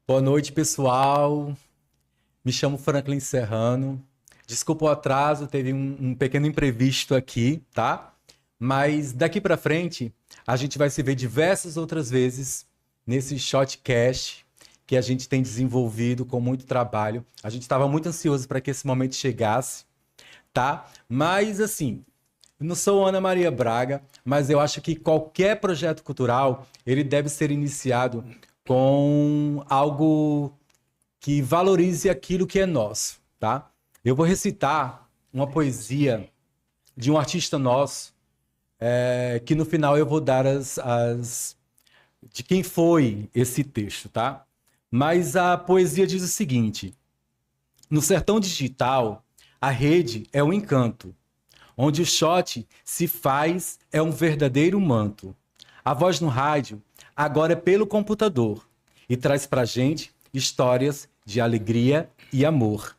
Boa noite, pessoal. Me chamo Franklin Serrano. Desculpa o atraso, teve um pequeno imprevisto aqui, tá? Mas daqui para frente, a gente vai se ver diversas outras vezes nesse shotcast que a gente tem desenvolvido com muito trabalho. A gente estava muito ansioso para que esse momento chegasse, tá? Mas assim, eu não sou Ana Maria Braga, mas eu acho que qualquer projeto cultural, ele deve ser iniciado com algo que valorize aquilo que é nosso, tá? Eu vou recitar uma poesia de um artista nosso, que no final eu vou dar de quem foi esse texto, tá? Mas a poesia diz o seguinte: no sertão digital, a rede é um encanto, onde o shot se faz é um verdadeiro manto. A voz no rádio agora é pelo computador e traz pra gente histórias de alegria e amor.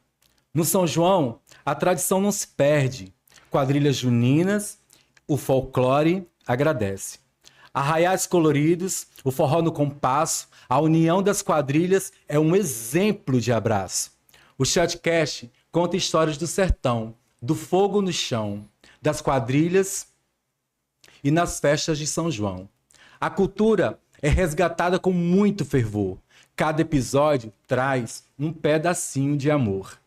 No São João, a tradição não se perde. Quadrilhas juninas, o folclore agradece. Arraiais coloridos, o forró no compasso, a união das quadrilhas é um exemplo de abraço. O Shotcast conta histórias do sertão, do fogo no chão, das quadrilhas e nas festas de São João. A cultura é resgatada com muito fervor. Cada episódio traz um pedacinho de amor.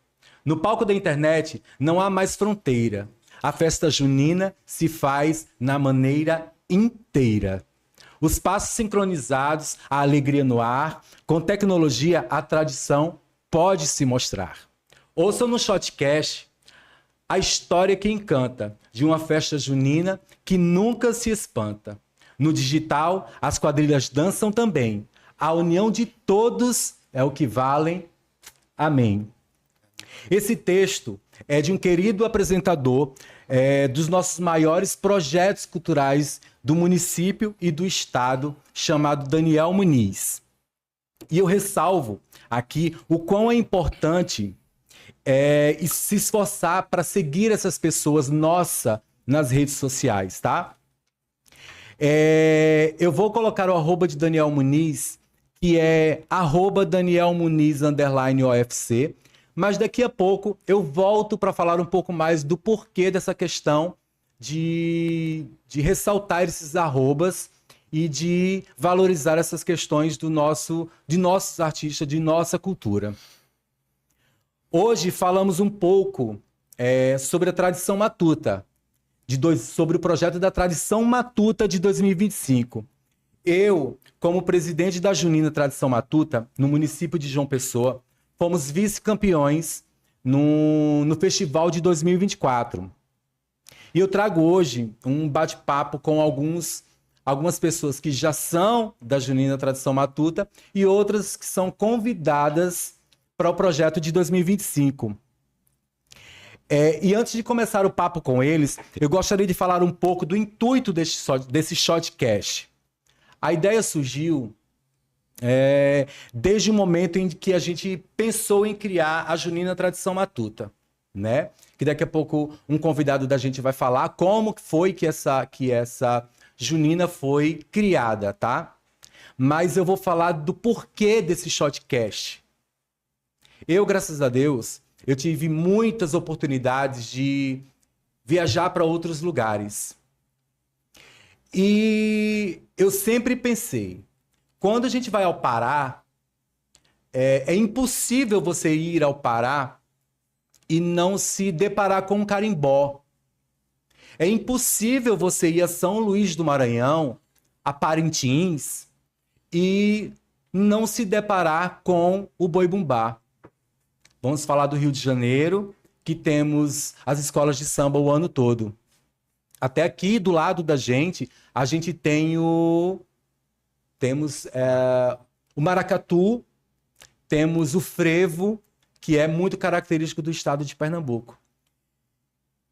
No palco da internet não há mais fronteira. A festa junina se faz na maneira inteira. Os passos sincronizados, a alegria no ar, com tecnologia a tradição pode se mostrar. Ouçam no Shotcast a história que encanta de uma festa junina que nunca se espanta. No digital, as quadrilhas dançam também. A união de todos é o que valem. Amém. Esse texto é de um querido apresentador dos nossos maiores projetos culturais do município e do estado, chamado Daniel Muniz. E eu ressalvo aqui o quão é importante se esforçar para seguir essas pessoas nas redes sociais, tá? Eu vou colocar o arroba de Daniel Muniz, que é arroba Daniel Muniz _OFC, mas daqui a pouco eu volto para falar um pouco mais do porquê dessa questão de ressaltar esses arrobas e de valorizar essas questões de nossos artistas, de nossa cultura. Hoje falamos um pouco sobre a tradição matuta, sobre o projeto da Tradição Matuta de 2025. Eu, como presidente da Junina Tradição Matuta, no município de João Pessoa, fomos vice-campeões no festival de 2024. E eu trago hoje um bate-papo com algumas pessoas que já são da Junina Tradição Matuta e outras que são convidadas para o projeto de 2025. E antes de começar o papo com eles, eu gostaria de falar um pouco do intuito desse shotcast. A ideia surgiu desde o momento em que a gente pensou em criar a Junina Tradição Matuta, né? Que daqui a pouco um convidado da gente vai falar como foi que essa Junina foi criada, tá? Mas eu vou falar do porquê desse shotcast. Eu, graças a Deus, eu tive muitas oportunidades de viajar para outros lugares. E eu sempre pensei, quando a gente vai ao Pará, é impossível você ir ao Pará e não se deparar com um carimbó. É impossível você ir a São Luís do Maranhão, a Parintins, e não se deparar com o boi-bumbá. Vamos falar do Rio de Janeiro, que temos as escolas de samba o ano todo. Até aqui, do lado da gente, a gente temos o maracatu, temos o frevo, que é muito característico do estado de Pernambuco.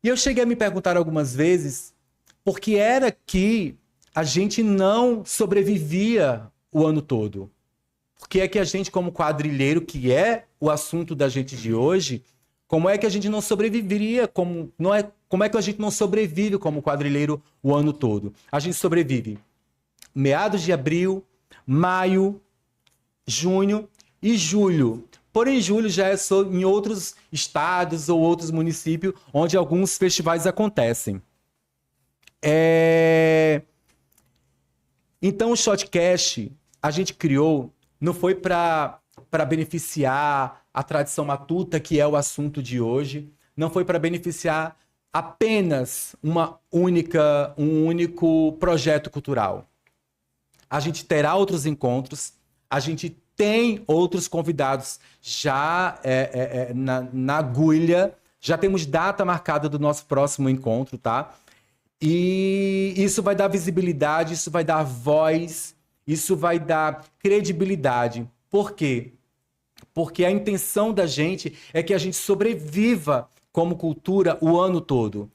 E eu cheguei a me perguntar algumas vezes por que era que a gente não sobrevivia o ano todo. Por que é que a gente, como quadrilheiro, que é o assunto da gente de hoje, como é que a gente não sobreviveria, como é que a gente não sobrevive como quadrilheiro o ano todo? A gente sobrevive meados de abril, maio, junho e julho. Porém, julho já é só em outros estados ou outros municípios onde alguns festivais acontecem. Então, o Shotcast a gente criou, não foi para beneficiar a tradição matuta, que é o assunto de hoje, não foi para beneficiar apenas um único projeto cultural. A gente terá outros encontros, a gente tem outros convidados já na agulha, já temos data marcada do nosso próximo encontro, tá? E isso vai dar visibilidade, isso vai dar voz, isso vai dar credibilidade. Por quê? Porque a intenção da gente é que a gente sobreviva como cultura o ano todo.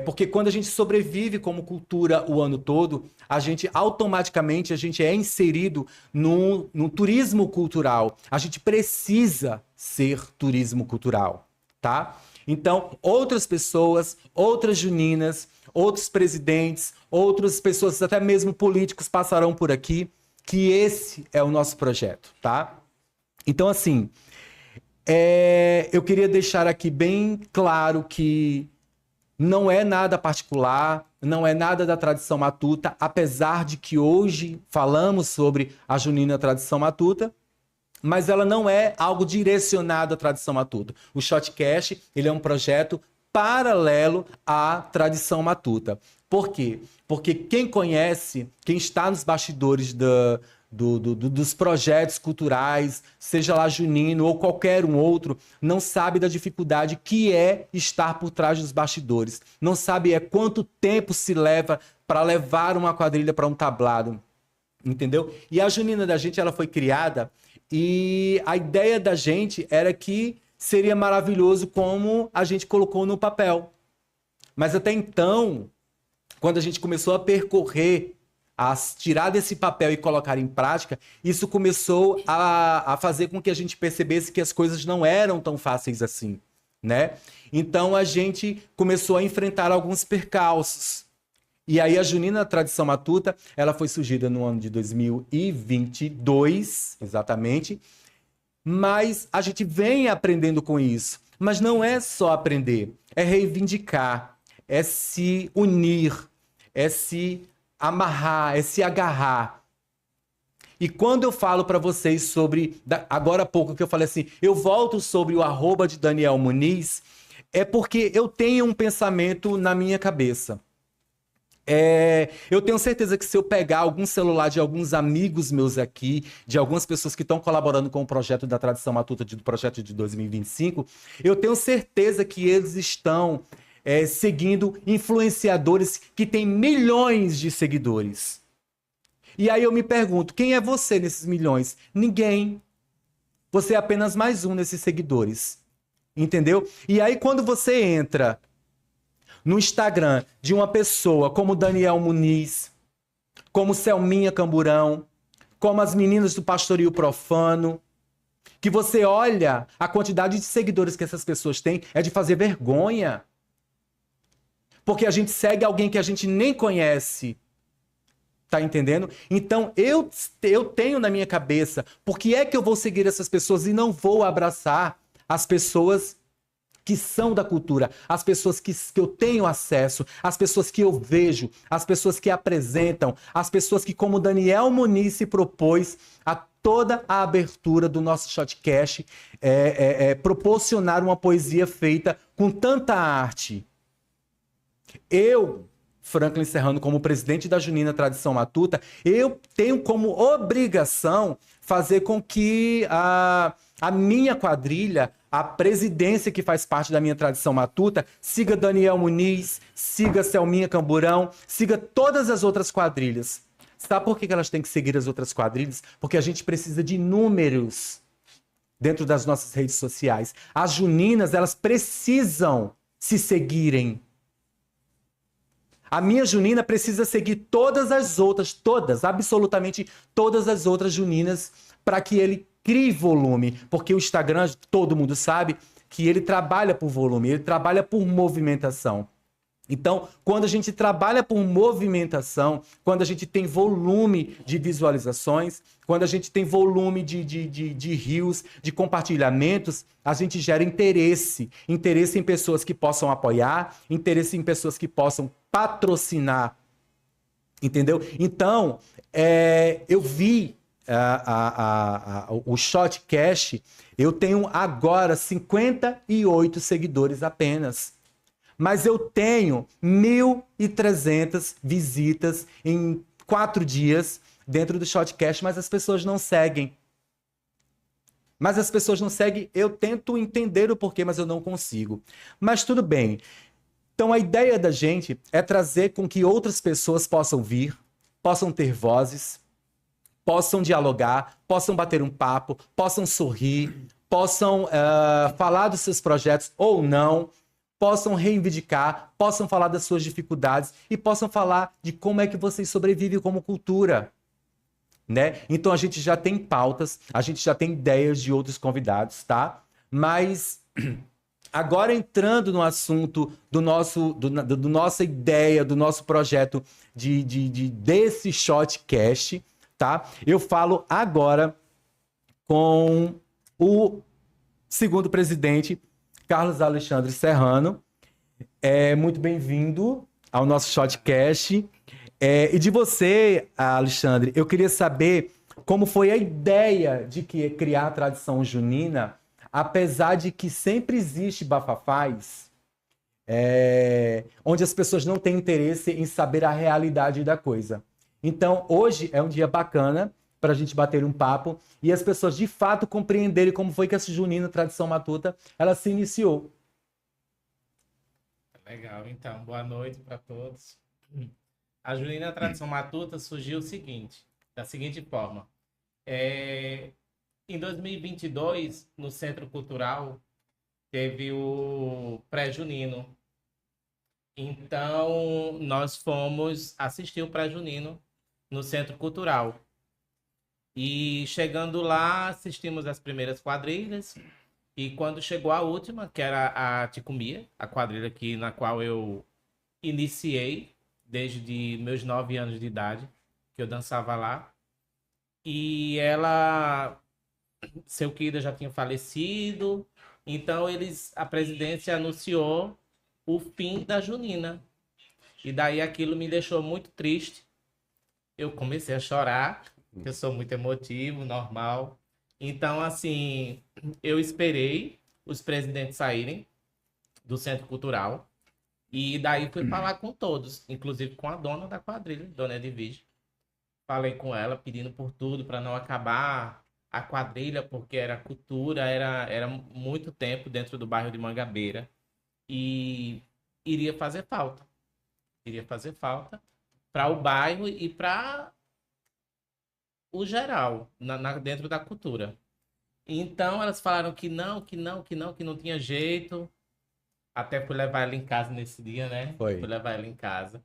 Porque quando a gente sobrevive como cultura o ano todo, a gente automaticamente é inserido no turismo cultural. A gente precisa ser turismo cultural, tá? Então, outras pessoas, outras juninas, outros presidentes, outras pessoas, até mesmo políticos passarão por aqui, que esse é o nosso projeto, tá? Então, assim, eu queria deixar aqui bem claro que não é nada particular, não é nada da tradição matuta, apesar de que hoje falamos sobre a junina tradição matuta, mas ela não é algo direcionado à tradição matuta. O Shotcast, ele é um projeto paralelo à tradição matuta. Por quê? Porque quem conhece, quem está nos bastidores dos projetos culturais, seja lá junino ou qualquer um outro, não sabe da dificuldade que é estar por trás dos bastidores. Não sabe quanto tempo se leva para levar uma quadrilha para um tablado. Entendeu? E a junina da gente, ela foi criada e a ideia da gente era que seria maravilhoso como a gente colocou no papel. Mas até então, quando a gente começou a percorrer, a tirar desse papel e colocar em prática, isso começou a fazer com que a gente percebesse que as coisas não eram tão fáceis assim, né? Então a gente começou a enfrentar alguns percalços. E aí a junina tradição matuta, ela foi surgida no ano de 2022, exatamente, mas a gente vem aprendendo com isso. Mas não é só aprender, é reivindicar, é se unir, é se amarrar, é se agarrar. E quando eu falo para vocês sobre, agora há pouco que eu falei assim, eu volto sobre o @ de Daniel Muniz, é porque eu tenho um pensamento na minha cabeça. Eu tenho certeza que se eu pegar algum celular de alguns amigos meus aqui, de algumas pessoas que estão colaborando com o projeto da Tradição Matuta, do projeto de 2025, eu tenho certeza que eles estão seguindo influenciadores que têm milhões de seguidores. E aí eu me pergunto, quem é você nesses milhões? Ninguém. Você é apenas mais um desses seguidores. Entendeu? E aí quando você entra no Instagram de uma pessoa como Daniel Muniz, como Selminha Camburão, como as meninas do Pastorio Profano, que você olha a quantidade de seguidores que essas pessoas têm, é de fazer vergonha. Porque a gente segue alguém que a gente nem conhece. Tá entendendo? Então, eu tenho na minha cabeça, por que é que eu vou seguir essas pessoas e não vou abraçar as pessoas que são da cultura, as pessoas que eu tenho acesso, as pessoas que eu vejo, as pessoas que apresentam, as pessoas que, como Daniel Muniz se propôs a toda a abertura do nosso Shotcast, proporcionar uma poesia feita com tanta arte. Eu, Franklin Serrano, como presidente da Junina Tradição Matuta, eu tenho como obrigação fazer com que a minha quadrilha, a presidência que faz parte da minha tradição matuta, siga Daniel Muniz, siga Selminha Camburão, siga todas as outras quadrilhas. Sabe por que elas têm que seguir as outras quadrilhas? Porque a gente precisa de números dentro das nossas redes sociais. As juninas, elas precisam se seguirem. A minha junina precisa seguir todas as outras, todas, absolutamente todas as outras juninas, para que ele crie volume. Porque o Instagram, todo mundo sabe que ele trabalha por volume, ele trabalha por movimentação. Então, quando a gente trabalha por movimentação, quando a gente tem volume de visualizações, quando a gente tem volume de rios, de compartilhamentos, a gente gera interesse. Interesse em pessoas que possam apoiar, interesse em pessoas que possam patrocinar. Entendeu? Então, eu vi o Shotcast, eu tenho agora 58 seguidores apenas. Mas eu tenho 1.300 visitas em 4 dias dentro do Shotcast, mas as pessoas não seguem. Mas as pessoas não seguem, eu tento entender o porquê, mas eu não consigo. Mas tudo bem. Então a ideia da gente é trazer com que outras pessoas possam vir, possam ter vozes, possam dialogar, possam bater um papo, possam sorrir, possam falar dos seus projetos ou não, possam reivindicar, possam falar das suas dificuldades e possam falar de como é que vocês sobrevivem como cultura, né? Então a gente já tem pautas, a gente já tem ideias de outros convidados, tá? Mas agora entrando no assunto do nossa ideia, do nosso projeto desse Shotcast, tá? Eu falo agora com o segundo presidente, Carlos Alexandre Serrano. Muito bem-vindo ao nosso Shotcast. E de você, Alexandre, eu queria saber como foi a ideia de criar a tradição junina, apesar de que sempre existe bafafás, onde as pessoas não têm interesse em saber a realidade da coisa. Então, hoje é um dia bacana para a gente bater um papo e as pessoas de fato compreenderem como foi que essa junina tradição matuta ela se iniciou. Legal, então, boa noite para todos. A junina tradição matuta surgiu da seguinte forma. Em 2022, no Centro Cultural, teve o pré-junino. Então, nós fomos assistir o pré-junino no Centro Cultural. E chegando lá, assistimos as primeiras quadrilhas. E quando chegou a última, que era a Ticumia, a quadrilha na qual eu iniciei desde meus 9 anos de idade, que eu dançava lá. E seu Kida já tinha falecido, então a presidência anunciou o fim da junina. E daí aquilo me deixou muito triste. Eu comecei a chorar, eu sou muito emotivo, normal. Então, assim, eu esperei os presidentes saírem do Centro Cultural e daí fui falar com todos, inclusive com a dona da quadrilha, Dona Edvige. Falei com ela pedindo por tudo para não acabar a quadrilha, porque era cultura, era muito tempo dentro do bairro de Mangabeira e iria fazer falta. Iria fazer falta para o bairro e para o geral, dentro da cultura. Então elas falaram que não, que não tinha jeito. Até fui levar ela em casa nesse dia, né? Foi. Fui levar ela em casa.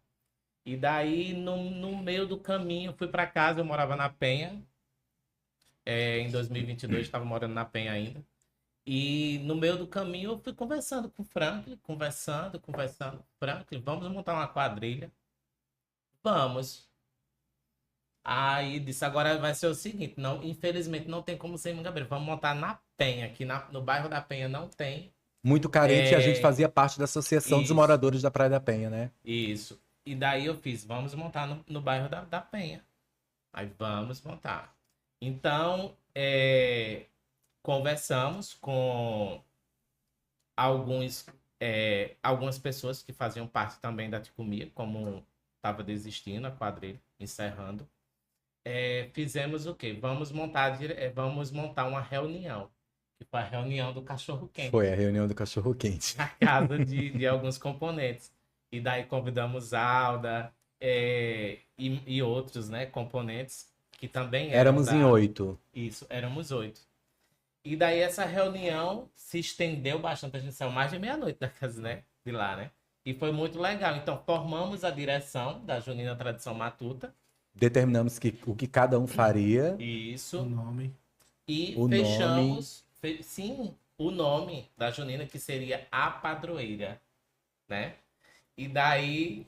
E daí, no meio do caminho, fui para casa, eu morava na Penha. Em 2022, estava morando na Penha ainda. E no meio do caminho, eu fui conversando com o Franklin, conversando. Franklin, vamos montar uma quadrilha? Vamos. Aí disse, agora vai ser o seguinte, não, infelizmente não tem como ser em Mangabeira, vamos montar na Penha, aqui no bairro da Penha não tem. Muito carente, a gente fazia parte da Associação dos Isso, Moradores da Praia da Penha, né? isso. E daí eu fiz, vamos montar no bairro da Penha. Aí vamos montar. Então, conversamos com algumas pessoas que faziam parte também da Ticumia, como estava desistindo a quadrilha, encerrando. Fizemos o quê? Vamos montar uma reunião, que foi a reunião do cachorro-quente. Foi a reunião do cachorro-quente. Na casa de alguns componentes. E daí convidamos Alda e outros, né, componentes que também eram Éramos em 8. Isso, éramos 8. E daí essa reunião se estendeu bastante, a gente saiu mais de meia-noite da casa, né, de lá, né? E foi muito legal. Então formamos a direção da Junina Tradição Matuta. Determinamos o que cada um faria. Isso. O nome. E O fechamos, sim, o nome da Junina, que seria a padroeira, né? E daí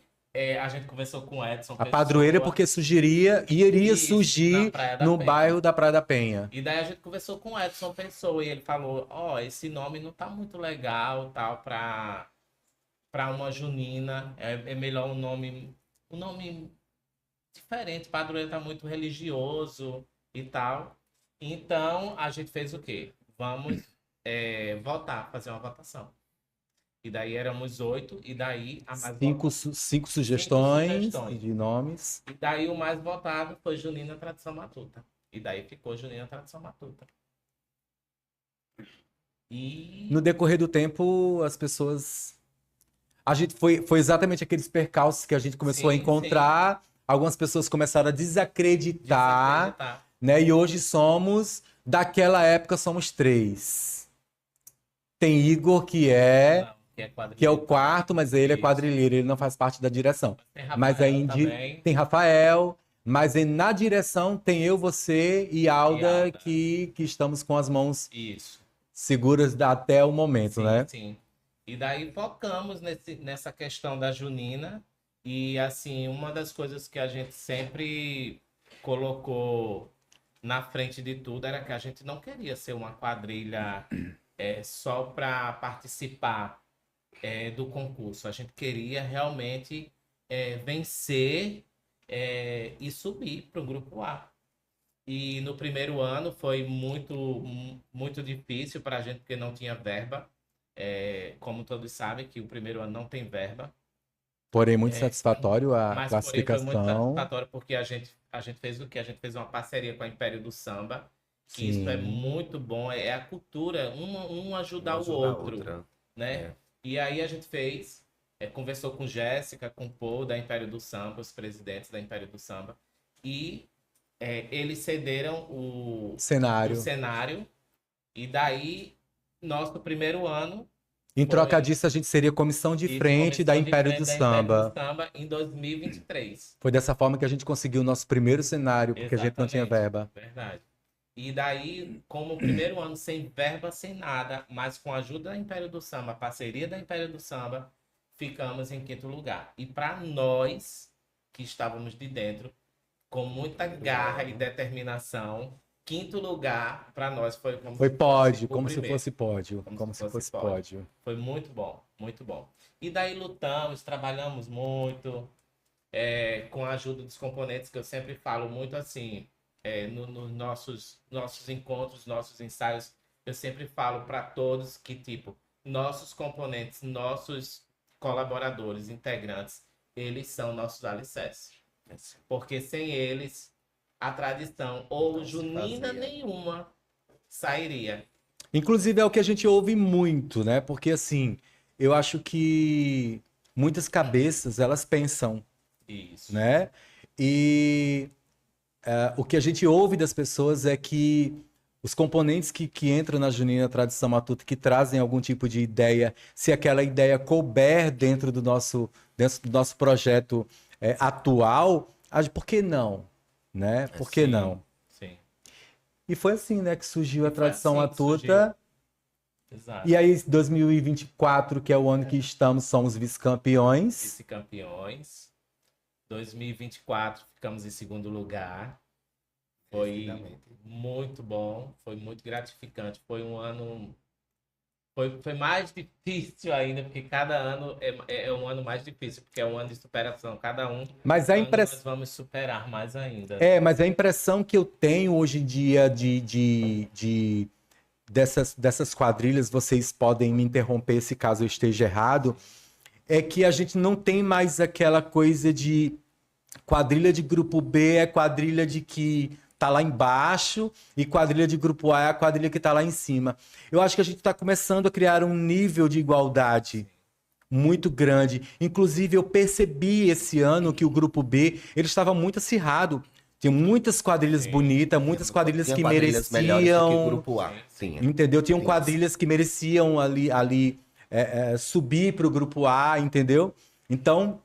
a gente conversou com o Edson A Pessoa. padroeira porque iria Isso, surgir na Praia da no Penha. bairro da Praia da Penha. E daí a gente conversou com o Edson Pessoa e ele falou, esse nome não tá muito legal, tal, para uma junina. É melhor um nome diferente. Padroeiro tá muito religioso e tal. Então a gente fez o quê? Vamos votar, fazer uma votação. E daí éramos 8, e daí a mais Cinco sugestões sugestões. de nomes. E daí o mais votado foi Junina Tradição Matuta. E daí ficou Junina Tradição Matuta. E No decorrer do tempo, as pessoas. A gente foi exatamente aqueles percalços que a gente começou a Sim, encontrar. Algumas pessoas começaram a desacreditar, desacreditar. né? E hoje daquela época, somos 3. Tem Igor, que é o quarto, mas ele é Isso. quadrilheiro, ele não faz parte da direção. Tem Rafael Mas aí também. tem Rafael, mas aí na direção tem eu, você e Alda, Alda. que estamos com as mãos Isso. seguras até o momento, Sim, né? sim. E daí focamos nessa questão da junina. E assim, uma das coisas que a gente sempre colocou na frente de tudo era que a gente não queria ser uma quadrilha só para participar do concurso. A gente queria realmente vencer e subir para o grupo A. E no primeiro ano foi muito difícil para a gente, porque não tinha verba. Como todos sabem, que o primeiro ano não tem verba. Porém, muito satisfatório a Mas porém foi muito classificação. satisfatório porque a gente fez o quê? A gente fez uma parceria com a Império do Samba, que isso é Sim. muito bom, é a cultura, um ajudar o Ajuda a outro, outra. né? E aí a gente fez, conversou com Jéssica, com Paul da Império do Samba, os presidentes da Império do Samba, e eles cederam o cenário, e daí, nosso primeiro ano, Em troca disso, a gente seria comissão de frente da Império do Samba. em 2023. Foi dessa forma que a gente conseguiu o nosso primeiro cenário, porque a gente não tinha Exatamente, verba. Verdade. E daí, como o primeiro ano sem verba, sem nada, mas com a ajuda da Império do Samba, a parceria da Império do Samba, ficamos em 5º lugar. E para nós, que estávamos de dentro, com muita garra e determinação, 5º lugar para nós foi como Foi se pódio, fosse o como se primeiro. fosse pódio. Como se fosse pódio. Foi muito bom, muito bom. E daí lutamos, trabalhamos muito, com a ajuda dos componentes, que eu sempre falo muito assim, nos nossos encontros, nossos ensaios, eu sempre falo para todos que, tipo, nossos componentes, nossos colaboradores, integrantes, eles são nossos alicerces. Porque sem eles, a tradição ou Não se junina fazia. nenhuma sairia. Inclusive é o que a gente ouve muito, né? Porque assim, eu acho que muitas cabeças, elas pensam, Isso. né? E o que a gente ouve das pessoas é que os componentes que entram na Junina Tradição Matuta, que trazem algum tipo de ideia, se aquela ideia couber dentro do nosso projeto atual, por que não? Né? Por que Sim, não? Sim. E foi assim, né, que surgiu a E foi Tradição assim que Matuta. Exato. E aí, 2024, que é o ano que estamos, somos vice-campeões. Vice-campeões. 2024 ficamos em 2º lugar. Foi muito bom, foi muito gratificante. Foi um ano. Foi mais difícil ainda, porque cada ano é um ano mais difícil, porque é um ano de superação. Cada Mas ano nós vamos superar mais ainda. Mas a impressão que eu tenho hoje em dia dessas quadrilhas, vocês podem me interromper se caso eu esteja errado, é que a gente não tem mais aquela coisa de quadrilha de grupo B é quadrilha de que tá lá embaixo e quadrilha de grupo A é a quadrilha que tá lá em cima. Eu acho que a gente está começando a criar um nível de igualdade muito grande. Inclusive, eu percebi esse ano que o grupo B ele estava muito acirrado. Tinha muitas quadrilhas bonitas, muitas quadrilhas Tinha que quadrilhas melhores do que o mereciam. grupo A. Sim. Entendeu? Tinham Sim. quadrilhas que mereciam ali subir para o grupo A, entendeu? Então,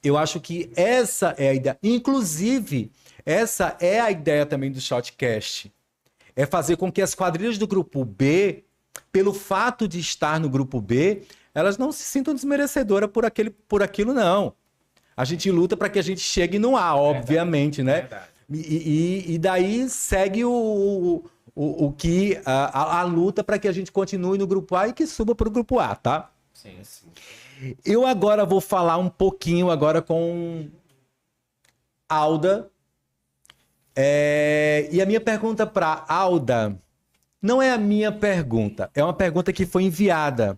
eu acho que essa é a ideia. Inclusive, essa é a ideia também do Shotcast. É fazer com que as quadrilhas do grupo B, pelo fato de estar no grupo B, elas não se sintam desmerecedoras por aquilo, não. A gente luta para que a gente chegue no A, obviamente, né? Verdade. E daí segue o que a luta para que a gente continue no grupo A e que suba para o grupo A, tá? Sim, sim. Eu agora vou falar um pouquinho agora com Alda. E a minha pergunta para Alda não é a minha pergunta, é uma pergunta que foi enviada.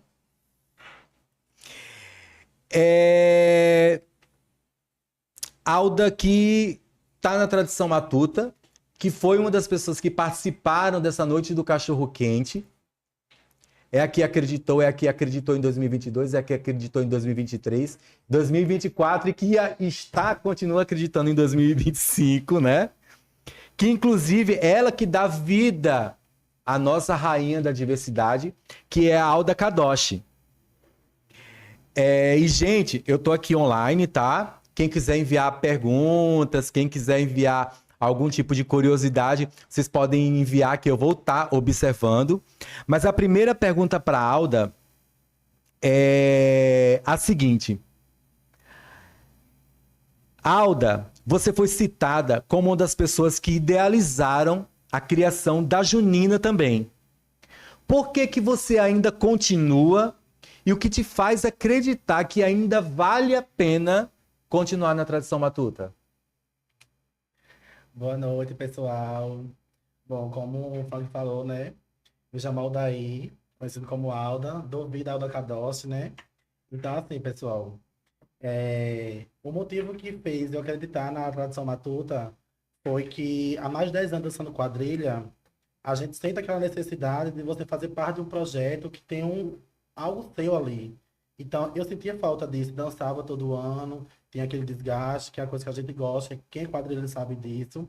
Alda, que está na tradição matuta, que foi uma das pessoas que participaram dessa noite do cachorro quente. É a que acreditou em 2022, é a que acreditou em 2023, 2024 e que continua acreditando em 2025, né? Que inclusive ela que dá vida à nossa rainha da diversidade, que é a Alda Kadoshi. E gente, eu tô aqui online, tá? Quem quiser enviar perguntas, quem quiser enviar algum tipo de curiosidade, vocês podem enviar que eu vou estar observando. Mas a primeira pergunta para a Alda é a seguinte. Alda, você foi citada como uma das pessoas que idealizaram a criação da Junina também. Por que que você ainda continua e o que te faz acreditar que ainda vale a pena continuar na tradição matuta? Boa noite, pessoal. Bom, como o Frank falou, né? Me chamo Aldair, conhecido como Alda, dou vida a Alda Kadoshi, né? Então, assim, pessoal, o motivo que fez eu acreditar na tradição matuta foi que há mais de 10 anos dançando quadrilha, a gente sente aquela necessidade de você fazer parte de um projeto que tem algo seu ali. Então, eu sentia falta disso, dançava todo ano, tinha aquele desgaste, que é a coisa que a gente gosta, quem é quadrilha sabe disso.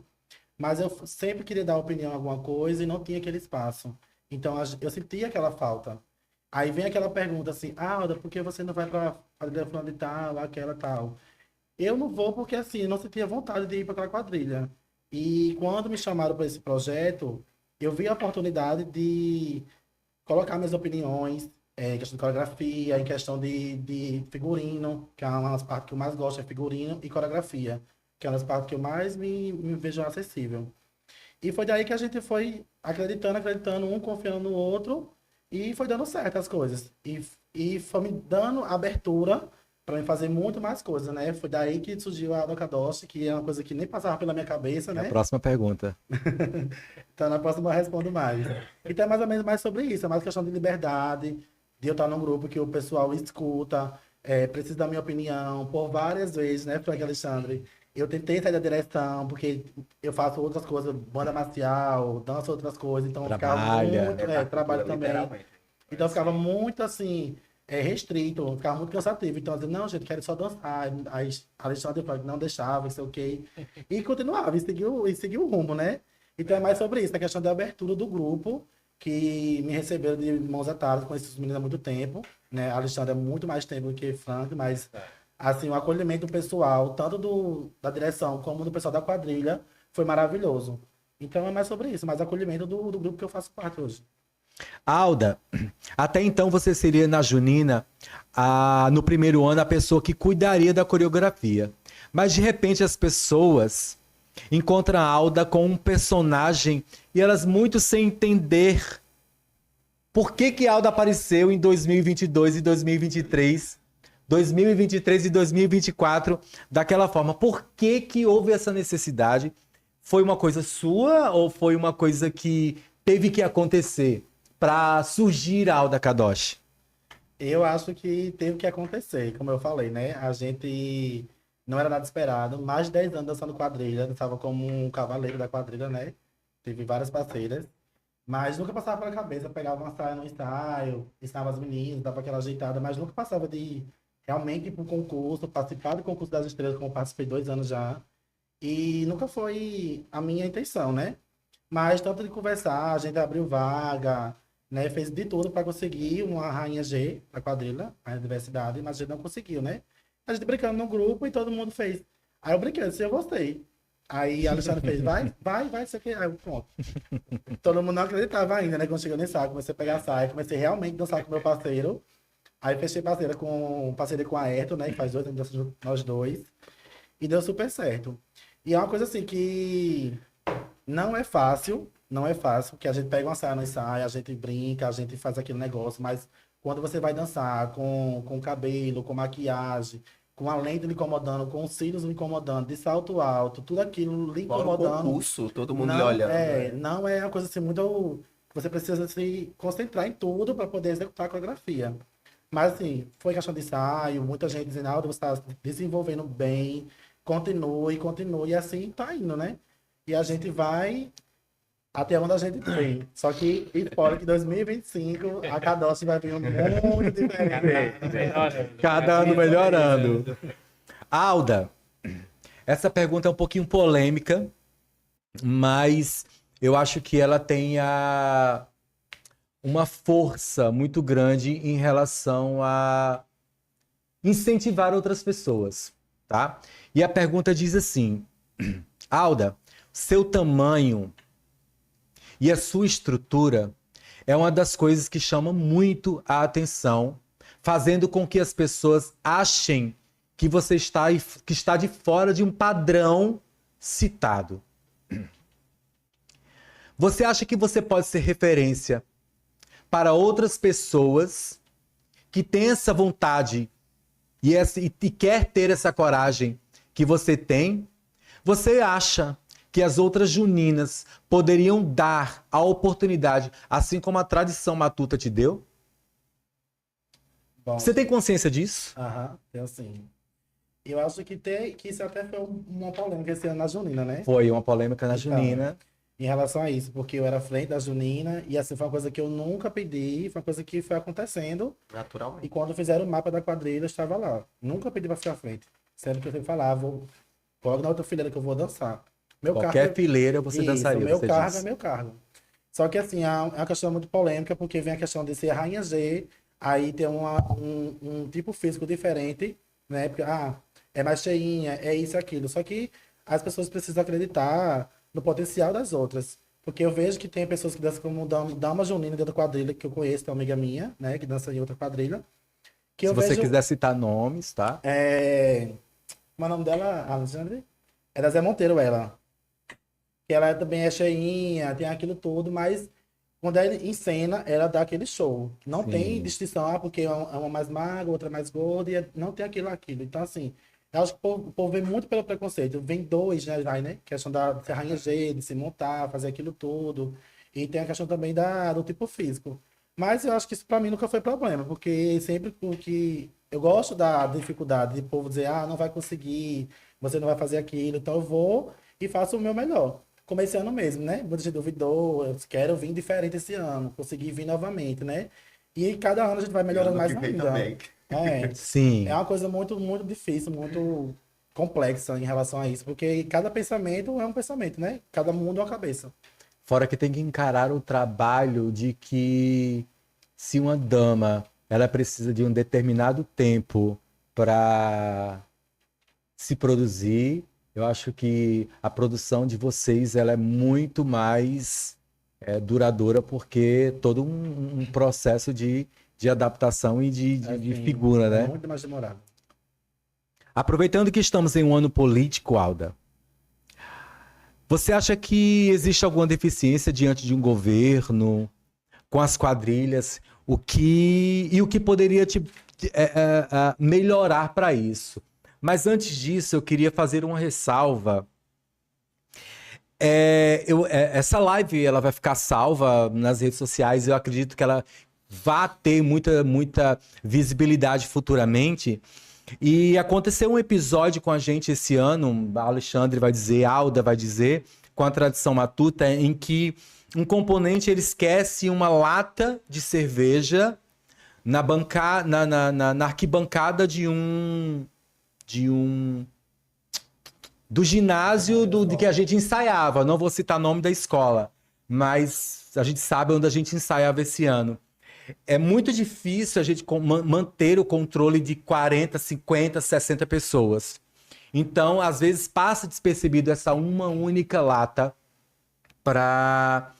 Mas eu sempre queria dar opinião em alguma coisa e não tinha aquele espaço. Então, eu sentia aquela falta. Aí vem aquela pergunta assim, Alda, por que você não vai para a quadrilha fulana de tal, aquela tal? Eu não vou porque, assim, eu não sentia vontade de ir para aquela quadrilha. E quando me chamaram para esse projeto, eu vi a oportunidade de colocar minhas opiniões, em questão de coreografia, em questão de figurino, que é uma das partes que eu mais gosto, é figurino e coreografia, que é uma das partes que eu mais me vejo acessível. E foi daí que a gente foi acreditando, um confiando no outro, e foi dando certo as coisas. E foi me dando abertura para me fazer muito mais coisas, né? Foi daí que surgiu a Alda Kadoshi, que é uma coisa que nem passava pela minha cabeça, É né? a próxima pergunta. Então, na próxima eu respondo mais. Então, é mais ou menos mais sobre isso. É mais questão de liberdade, de eu estar num grupo que o pessoal escuta, precisa da minha opinião. Por várias vezes, né, Frank Alexandre? Eu tentei sair da direção, porque eu faço outras coisas, banda marcial, danço outras coisas. Então, eu ficava Trabalha. muito... trabalho também. Literalmente. Então, eu ficava muito, assim, restrito. Ficava muito cansativo. Então, eu dizia, não, gente, quero só dançar. Aí, Alexandre Frank não deixava, não sei o quê. E continuava, e seguiu o rumo, né? Então é mais sobre isso, a questão da abertura do grupo, que me receberam de mãos atadas, conheço esses meninos há muito tempo, né? A Alexandre é muito mais tempo do que Frank, mas assim, o acolhimento pessoal, tanto da direção como do pessoal da quadrilha, foi maravilhoso. Então é mais sobre isso, mais acolhimento do grupo que eu faço parte hoje. Alda, até então você seria na Junina, no primeiro ano, a pessoa que cuidaria da coreografia. Mas de repente as pessoas encontram a Alda com um personagem e elas muito sem entender por que a Alda apareceu em 2022 e 2023, 2023 e 2024 daquela forma. Por que houve essa necessidade? Foi uma coisa sua ou foi uma coisa que teve que acontecer para surgir a Alda Kadoshi? Eu acho que teve que acontecer, como eu falei, né? A gente não era nada esperado, mais de 10 anos dançando quadrilha, dançava como um cavaleiro da quadrilha, né? Teve várias parceiras, mas nunca passava pela cabeça, pegava uma saia no ensaio, ensinava as meninas, dava aquela ajeitada, mas nunca passava de realmente ir para um concurso, participar do concurso das estrelas, como eu participei 2 anos já, e nunca foi a minha intenção, né? Mas tanto de conversar, a gente abriu vaga, né? Fez de tudo para conseguir uma rainha G da quadrilha, a diversidade, mas a gente não conseguiu, né? A gente brincando no grupo e todo mundo fez. Aí eu brinquei, eu gostei. Aí a Alexandre fez, vai, isso aqui. Aí eu, pronto. Todo mundo não acreditava ainda, né? Quando chegou nesse saco, comecei a pegar a saia, comecei realmente a dançar com meu parceiro. Aí fechei parceria com a Ayrton, né? Que faz 2 anos nós dois. E deu super certo. E é uma coisa assim que não é fácil, não é fácil, que a gente pega uma saia no ensaio, a gente brinca, a gente faz aquele negócio, mas quando você vai dançar com cabelo, com maquiagem, com a lente lhe incomodando, com os cílios lhe incomodando, de salto alto, tudo aquilo lhe Fora o incomodando, concurso, todo mundo lhe não olhando. não é uma coisa assim muito. Você precisa se concentrar em tudo para poder executar a coreografia. Mas assim, foi questão de ensaio, muita gente dizendo, Aldo, você está desenvolvendo bem, continue, continue, e assim tá indo, né? E a gente vai até onde a gente tem. Só que, spoiler, que 2025 a Cadossi vai vir muito diferente. Cada ano melhorando. Alda, essa pergunta é um pouquinho polêmica, mas eu acho que ela tem uma força muito grande em relação a incentivar outras pessoas, tá? E a pergunta diz assim: Alda, seu tamanho e a sua estrutura é uma das coisas que chama muito a atenção, fazendo com que as pessoas achem que você está de fora de um padrão citado. Você acha que você pode ser referência para outras pessoas que têm essa vontade e quer ter essa coragem que você tem? Você acha que as outras juninas poderiam dar a oportunidade, assim como a tradição matuta te deu? Bom, Você tem consciência disso? eu sim. Eu acho que isso até foi uma polêmica esse ano na Junina, né? Foi uma polêmica na Então, junina. em relação a isso, porque eu era frente da Junina e assim foi uma coisa que eu nunca pedi, foi uma coisa que foi acontecendo. E Naturalmente. quando fizeram o mapa da quadrilha, eu estava lá. Nunca pedi para ficar à frente. Sendo que eu sempre falava, coloca na outra fileira que eu vou dançar. Meu Qualquer fileira você dançaria, meu você cargo disse. é meu cargo. Só que assim, é uma questão muito polêmica, porque vem a questão de ser rainha G, aí tem um tipo físico diferente, né? Porque, é mais cheinha, é isso, aquilo. Só que as pessoas precisam acreditar no potencial das outras. Porque eu vejo que tem pessoas que dançam como dama junina dentro da quadrilha, que eu conheço, tem uma amiga minha, né, que dança em outra quadrilha. Que Se eu você vejo, quiser citar nomes, tá? como é o nome dela, Alexandre? É da Zé Monteiro, ela. Que ela também é cheinha, tem aquilo tudo, mas quando ela encena, ela dá aquele show. Não Sim. tem distinção, porque é uma mais magra, outra mais gorda, e não tem aquilo. Então, assim, eu acho que o povo vem muito pelo preconceito. Vem dois, né, vai, né? Questão da ser rainha G, de se montar, fazer aquilo tudo. E tem a questão também do tipo físico. Mas eu acho que isso pra mim nunca foi problema, porque sempre porque eu gosto da dificuldade de povo dizer, não vai conseguir, você não vai fazer aquilo, então eu vou e faço o meu melhor. Como esse ano mesmo, né? Muita gente duvidou, eu quero vir diferente esse ano, conseguir vir novamente, né? E cada ano a gente vai melhorando mais ainda. Sim. É uma coisa muito, muito difícil, muito complexa em relação a isso, porque cada pensamento é um pensamento, né? Cada mundo é uma cabeça. Fora que tem que encarar o trabalho de que se uma dama ela precisa de um determinado tempo para se produzir, eu acho que a produção de vocês ela é muito mais duradoura, porque todo um processo de adaptação e de Assim, figura, né? Muito mais demorado. Aproveitando que estamos em um ano político, Alda, você acha que existe alguma deficiência diante de um governo, com as quadrilhas, o que poderia melhorar para isso? Mas antes disso, eu queria fazer uma ressalva. Essa live ela vai ficar salva nas redes sociais, eu acredito que ela vai ter muita visibilidade futuramente. E aconteceu um episódio com a gente esse ano, a Alexandre vai dizer, a Alda vai dizer, com a tradição matuta, em que um componente ele esquece uma lata de cerveja na arquibancada do ginásio de que a gente ensaiava. Não vou citar o nome da escola, mas a gente sabe onde a gente ensaiava esse ano. É muito difícil a gente manter o controle de 40, 50, 60 pessoas. Então, às vezes, passa despercebido essa uma única lata para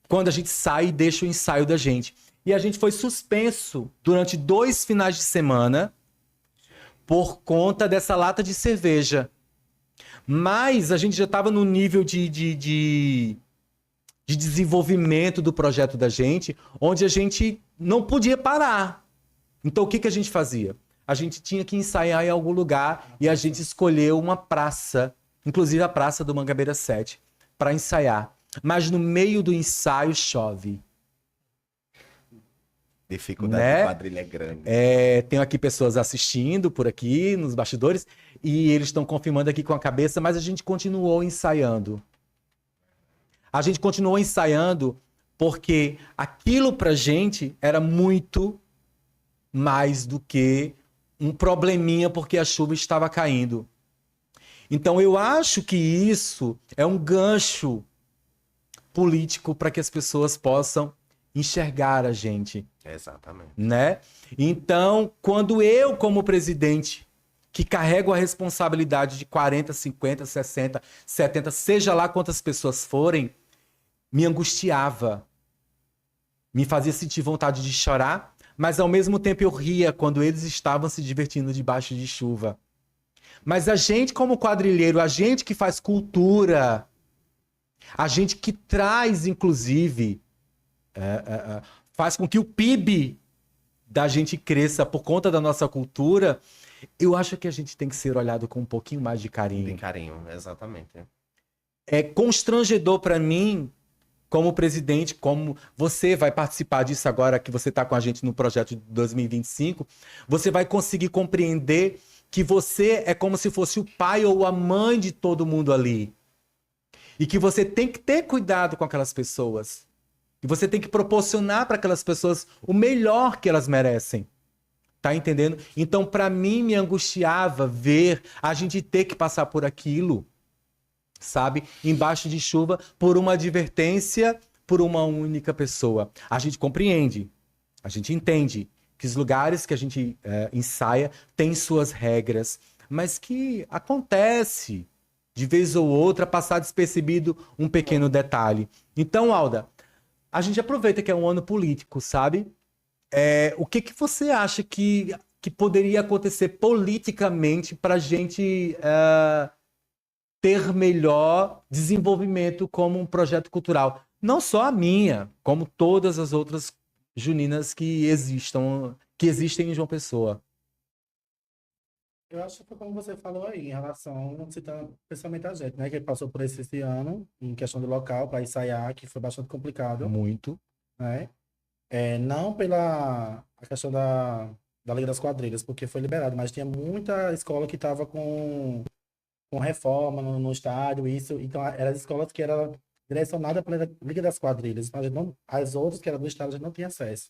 quando a gente sai e deixa o ensaio da gente. E a gente foi suspenso durante 2 finais de semana por conta dessa lata de cerveja. Mas a gente já estava no nível de desenvolvimento do projeto da gente, onde a gente não podia parar. Então, o que a gente fazia? A gente tinha que ensaiar em algum lugar e a gente escolheu uma praça, inclusive a Praça do Mangabeira 7, para ensaiar. Mas no meio do ensaio chove. Dificuldade Né? de quadrilha é grande. Tenho aqui pessoas assistindo por aqui, nos bastidores, e eles estão confirmando aqui com a cabeça, mas a gente continuou ensaiando. A gente continuou ensaiando porque aquilo pra gente era muito mais do que um probleminha porque a chuva estava caindo. Então eu acho que isso é um gancho político para que as pessoas possam enxergar a gente, Exatamente. né? Então, quando eu, como presidente, que carrego a responsabilidade de 40, 50, 60, 70, seja lá quantas pessoas forem, me angustiava, me fazia sentir vontade de chorar, mas ao mesmo tempo eu ria quando eles estavam se divertindo debaixo de chuva. Mas a gente, como quadrilheiro, a gente que faz cultura, a gente que traz, inclusive, faz com que o PIB da gente cresça por conta da nossa cultura, eu acho que a gente tem que ser olhado com um pouquinho mais de carinho. Tem carinho, exatamente. É constrangedor para mim, como presidente, como você vai participar disso agora que você está com a gente no projeto de 2025, você vai conseguir compreender que você é como se fosse o pai ou a mãe de todo mundo ali. E que você tem que ter cuidado com aquelas pessoas. E você tem que proporcionar para aquelas pessoas o melhor que elas merecem. Tá entendendo? Então, para mim, me angustiava ver a gente ter que passar por aquilo, sabe? Embaixo de chuva, por uma advertência, por uma única pessoa. A gente compreende, a gente entende que os lugares que a gente ensaia têm suas regras, mas que acontece, de vez ou outra, passar despercebido um pequeno detalhe. Então, Alda, a gente aproveita que é um ano político, sabe? O que você acha que poderia acontecer politicamente para a gente ter melhor desenvolvimento como um projeto cultural? Não só a minha, como todas as outras juninas que existem em João Pessoa. Eu acho que foi como você falou aí, em relação, citando principalmente a gente, né, que passou por esse ano, em questão de local, para ensaiar, que foi bastante complicado, Muito. né? Não pela a questão da Liga das Quadrilhas, porque foi liberado, mas tinha muita escola que estava com reforma no estádio, isso, então eram as escolas que eram direcionadas pela Liga das Quadrilhas, mas a gente não, as outras que eram do estado a gente não tinha acesso.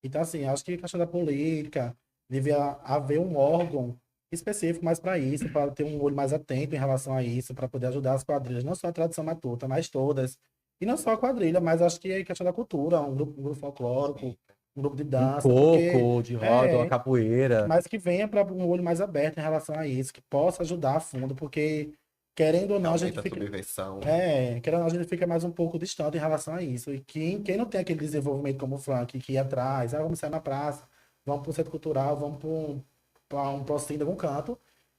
Então, assim, acho que a questão da política, devia haver um órgão específico mais para isso, para ter um olho mais atento em relação a isso, para poder ajudar as quadrilhas, não só a tradição matuta, mas todas. E não só a quadrilha, mas acho que é questão da cultura, um grupo folclórico, um grupo de dança. Coco, de roda, uma capoeira. Mas que venha para um olho mais aberto em relação a isso, que possa ajudar a fundo, porque querendo ou não, a gente fica. Querendo ou não, a gente fica mais um pouco distante em relação a isso. E quem não tem aquele desenvolvimento como o Frank, que ia atrás, vamos sair na praça, vamos para o centro cultural, vamos para um prostinho de algum canto,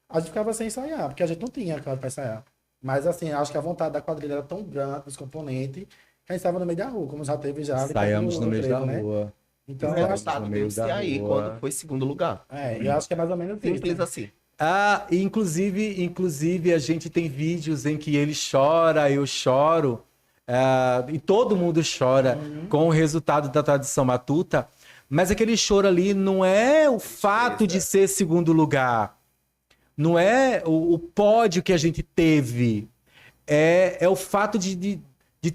a gente ficava sem ensaiar, porque a gente não tinha canto para ensaiar. Mas assim, acho que a vontade da quadrilha era tão grande, dos componentes, que a gente estava no meio da rua, como já teve já. Saímos no meio da rua. Então, o resultado deu-se aí quando foi segundo lugar. Eu acho que é mais ou menos simples isso, né? assim. Inclusive a gente tem vídeos em que ele chora, eu choro, e todo mundo chora com o resultado da tradição matuta, mas aquele choro ali não é o fato de ser segundo lugar, não é o pódio que a gente teve, é o fato de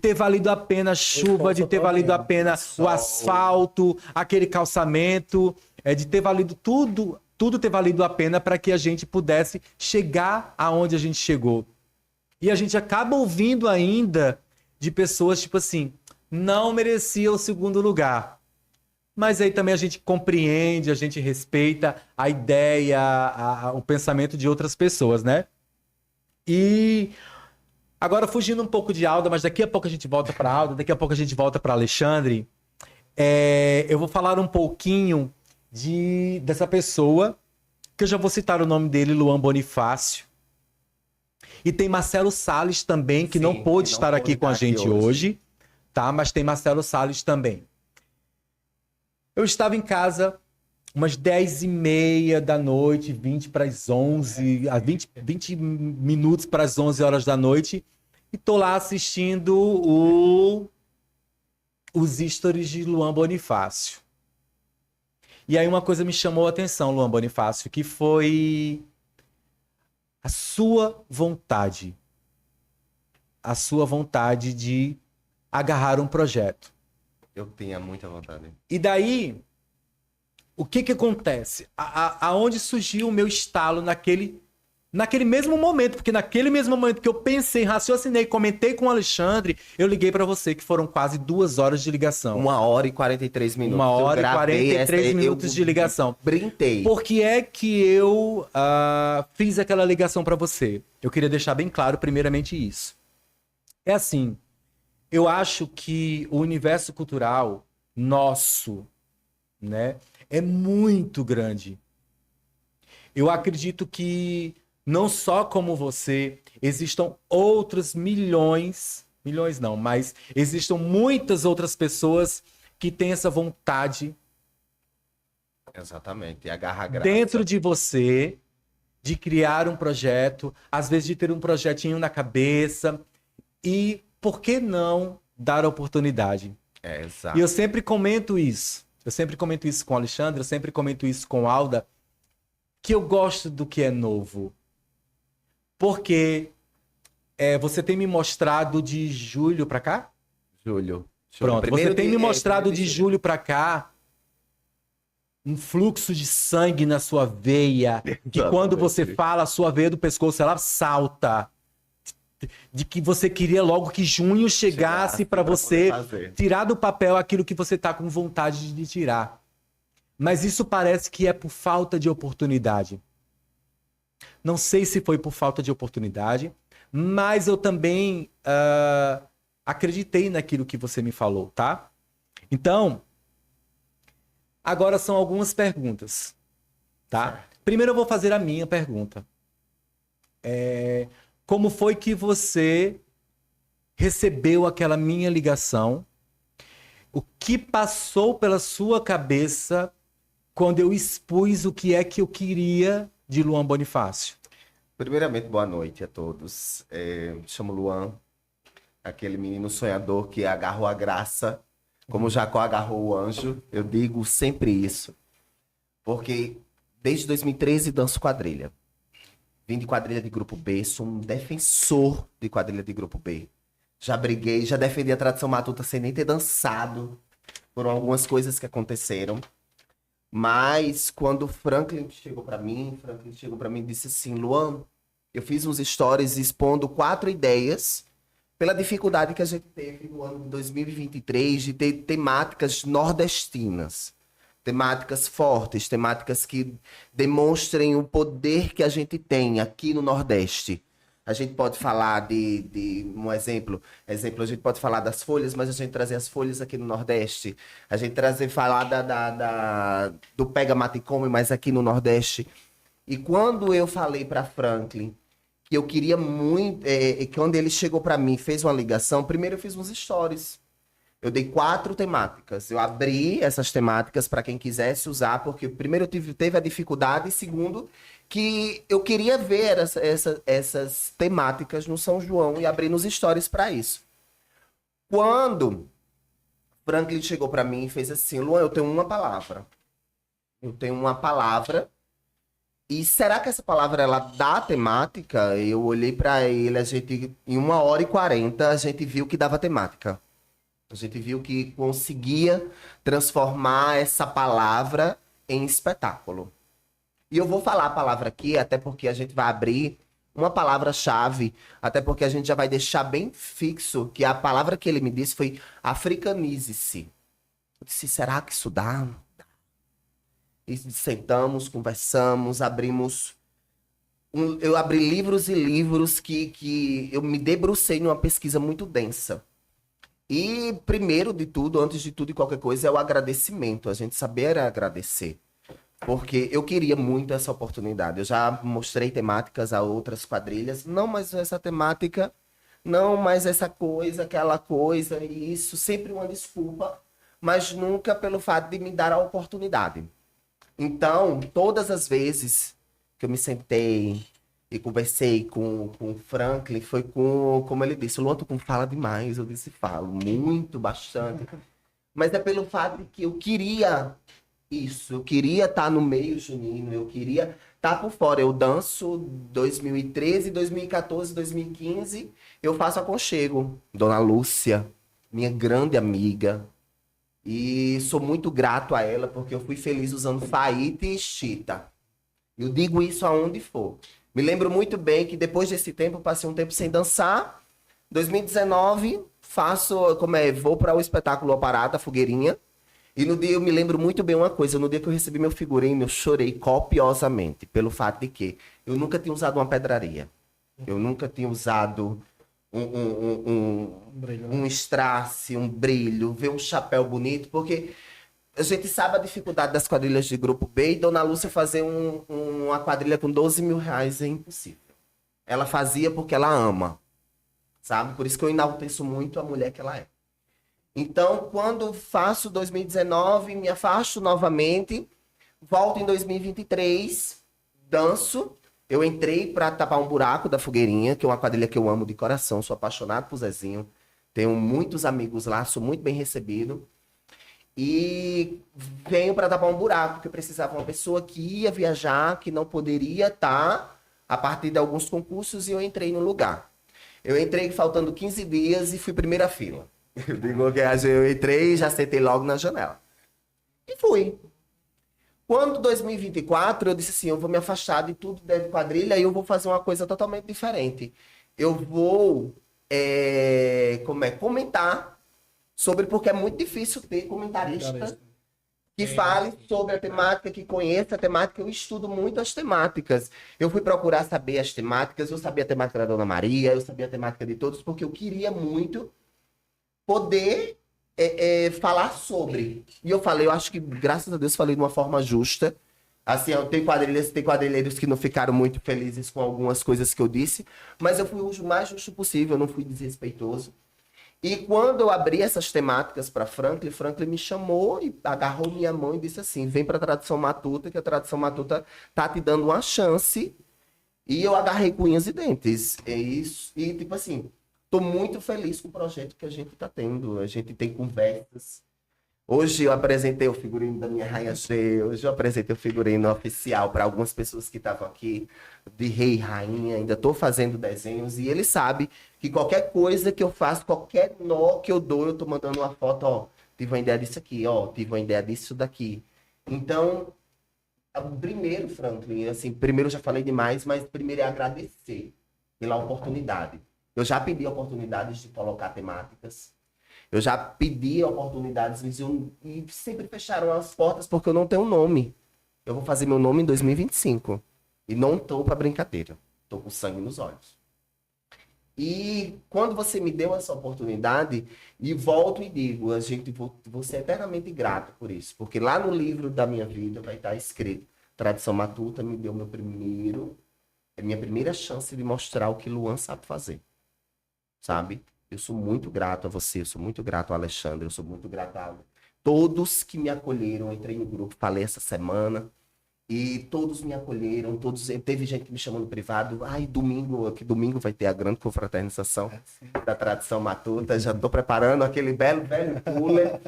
ter valido a pena a chuva, de ter valido a pena o asfalto, aquele calçamento, de ter valido tudo ter valido a pena para que a gente pudesse chegar aonde a gente chegou. E a gente acaba ouvindo ainda de pessoas tipo assim, não merecia o segundo lugar. Mas aí também a gente compreende, a gente respeita a ideia, o pensamento de outras pessoas, né? E agora fugindo um pouco de Alda, mas daqui a pouco a gente volta para Alda, daqui a pouco a gente volta para Alexandre. eu vou falar um pouquinho dessa pessoa, que eu já vou citar o nome dele, Luan Bonifácio. E tem Marcelo Salles também, que não pôde estar aqui com a gente hoje, tá? Mas tem Marcelo Salles também. Eu estava em casa umas 10h30 da noite, 20 para as 11, 20 minutos para as 11 horas da noite, e tô lá assistindo os stories de Luan Bonifácio. E aí uma coisa me chamou a atenção, Luan Bonifácio, que foi a sua vontade de agarrar um projeto. Eu tinha muita vontade. E daí, o que acontece? Aonde surgiu o meu estalo naquele mesmo momento? Porque naquele mesmo momento que eu pensei, raciocinei, comentei com o Alexandre, eu liguei pra você, que foram quase 2 horas de ligação. 1h e 43 minutos. 1h e 43 minutos de ligação. Brintei. Por que é que eu fiz aquela ligação pra você? Eu queria deixar bem claro, primeiramente, isso. É assim, eu acho que o universo cultural nosso, né, é muito grande. Eu acredito que não só como você, existam outros milhões não, mas existam muitas outras pessoas que têm essa vontade. Exatamente, e agarra a graça. Dentro de você, de criar um projeto, às vezes de ter um projetinho na cabeça, e por que não dar a oportunidade? Exato. E eu sempre comento isso. Eu sempre comento isso com o Alexandre, eu sempre comento isso com a Alda, que eu gosto do que é novo. Porque você tem me mostrado de julho pra cá? Julho. Pronto, você tem me mostrado de julho pra cá um fluxo de sangue na sua veia, que quando você fala, a sua veia do pescoço, ela salta. De que você queria logo que junho chegasse para você tirar do papel aquilo que você tá com vontade de tirar. Mas isso parece que é por falta de oportunidade. Não sei se foi por falta de oportunidade, mas eu também acreditei naquilo que você me falou, tá? Então, agora são algumas perguntas, tá? Primeiro eu vou fazer a minha pergunta. Como foi que você recebeu aquela minha ligação? O que passou pela sua cabeça quando eu expus o que é que eu queria de Luan Bonifácio? Primeiramente, boa noite a todos. Me chamo Luan, aquele menino sonhador que agarrou a graça, como Jacó agarrou o anjo. Eu digo sempre isso, porque desde 2013 danço quadrilha. Vim de quadrilha de grupo B, sou um defensor de quadrilha de grupo B. Já briguei, já defendi a tradição matuta sem nem ter dançado por algumas coisas que aconteceram. Mas quando Franklin chegou pra mim e disse assim: Luan, eu fiz uns stories expondo 4 ideias pela dificuldade que a gente teve no ano de 2023 de ter temáticas nordestinas. Temáticas fortes, temáticas que demonstrem o poder que a gente tem aqui no Nordeste. A gente pode falar de um exemplo, a gente pode falar das folhas, mas a gente trazer as folhas aqui no Nordeste. A gente falar do Pega, Mata e Come, mas aqui no Nordeste. E quando eu falei para Franklin que eu queria muito, quando ele chegou para mim, fez uma ligação, primeiro eu fiz uns stories. Eu dei 4 temáticas. Eu abri essas temáticas para quem quisesse usar, porque primeiro teve a dificuldade, e segundo, que eu queria ver essas temáticas no São João e abri nos stories para isso. Quando Franklin chegou para mim e fez assim: Luan, eu tenho uma palavra. E será que essa palavra ela dá temática? Eu olhei para ele, em 1h40 a gente viu que dava temática. A gente viu que conseguia transformar essa palavra em espetáculo. E eu vou falar a palavra aqui, até porque a gente vai abrir uma palavra-chave, até porque a gente já vai deixar bem fixo que a palavra que ele me disse foi africanize-se. Eu disse, será que isso dá? E sentamos, conversamos, eu abri livros e livros que eu me debrucei numa pesquisa muito densa. E primeiro de tudo, antes de tudo e qualquer coisa, é o agradecimento. A gente saber agradecer. Porque eu queria muito essa oportunidade. Eu já mostrei temáticas a outras quadrilhas. Não, mas essa temática, não, mas essa coisa, aquela coisa, e isso, sempre uma desculpa, mas nunca pelo fato de me dar a oportunidade. Então, todas as vezes que eu me sentei e conversei com o Franklin, foi como ele disse, Luan, tu fala demais. Eu disse, falo muito, bastante. Mas é pelo fato de que eu queria isso, eu queria estar no meio junino, eu queria estar por fora. Eu danço 2013, 2014, 2015, eu faço aconchego. Dona Lúcia, minha grande amiga, e sou muito grato a ela, porque eu fui feliz usando Faíta e Chita. Eu digo isso aonde for. Me lembro muito bem que depois desse tempo, eu passei um tempo sem dançar. 2019, vou para o espetáculo Oparata, Fogueirinha. E no dia eu me lembro muito bem uma coisa. No dia que eu recebi meu figurino, eu chorei copiosamente. Pelo fato de que eu nunca tinha usado uma pedraria. Eu nunca tinha usado um strass, um brilho, ver um chapéu bonito. Porque a gente sabe a dificuldade das quadrilhas de grupo B. E Dona Lúcia fazer uma quadrilha com 12 mil reais é impossível. Ela fazia porque ela ama. Sabe? Por isso que eu enalteço muito a mulher que ela é. Então, quando faço 2019, me afasto novamente, volto em 2023, danço. Eu entrei para tapar um buraco da Fogueirinha, que é uma quadrilha que eu amo de coração, sou apaixonado por Zezinho. Tenho muitos amigos lá, sou muito bem recebido. E venho para tapar um buraco, porque eu precisava de uma pessoa que ia viajar, que não poderia estar a partir de alguns concursos, e eu entrei no lugar. Eu entrei faltando 15 dias e fui primeira fila. Eu digo que eu entrei e já sentei logo na janela. E fui. Quando 2024, eu disse assim, eu vou me afastar de tudo de quadrilha e eu vou fazer uma coisa totalmente diferente. Eu vou comentar sobre, porque é muito difícil ter comentarista que fale sobre a temática, que conheça a temática. Eu estudo muito as temáticas. Eu fui procurar saber as temáticas, eu sabia a temática da Dona Maria, eu sabia a temática de todos, porque eu queria muito poder falar sobre. E eu falei, eu acho que, graças a Deus, falei de uma forma justa. Assim, tem quadrilheiros que não ficaram muito felizes com algumas coisas que eu disse, mas eu fui o mais justo possível, eu não fui desrespeitoso. E quando eu abri essas temáticas para Franklin me chamou e agarrou minha mão e disse assim, vem para a Tradição Matuta, que a Tradição Matuta tá te dando uma chance. E eu agarrei com unhas e dentes. É isso. E tipo assim, tô muito feliz com o projeto que a gente tá tendo. A gente tem conversas. Hoje eu apresentei o figurino da minha Rainha G. Hoje eu apresentei o figurino oficial para algumas pessoas que estavam aqui, de Rei e Rainha. Ainda tô fazendo desenhos. E ele sabe que qualquer coisa que eu faço, qualquer nó que eu dou, eu tô mandando uma foto, ó. Tive uma ideia disso aqui, ó. Tive uma ideia disso daqui. Então, primeiro, Franklin, assim, primeiro eu já falei demais, mas primeiro é agradecer pela oportunidade. Eu já pedi oportunidades de colocar temáticas. Eu já pedi oportunidades e sempre fecharam as portas porque eu não tenho nome. Eu vou fazer meu nome em 2025. E não tô para brincadeira. Tô com sangue nos olhos. E quando você me deu essa oportunidade, e volto e digo, vou ser eternamente grato por isso. Porque lá no livro da minha vida vai estar escrito, Tradição Matuta me deu minha primeira chance de mostrar o que Luan sabe fazer. Sabe? Eu sou muito grato a você, eu sou muito grato ao Alexandre, eu sou muito grato a todos que me acolheram. Eu entrei no grupo, falei essa semana, e todos me acolheram, teve gente que me chamou no privado, domingo vai ter a grande confraternização da Tradição Matuta, já estou preparando aquele velho cooler,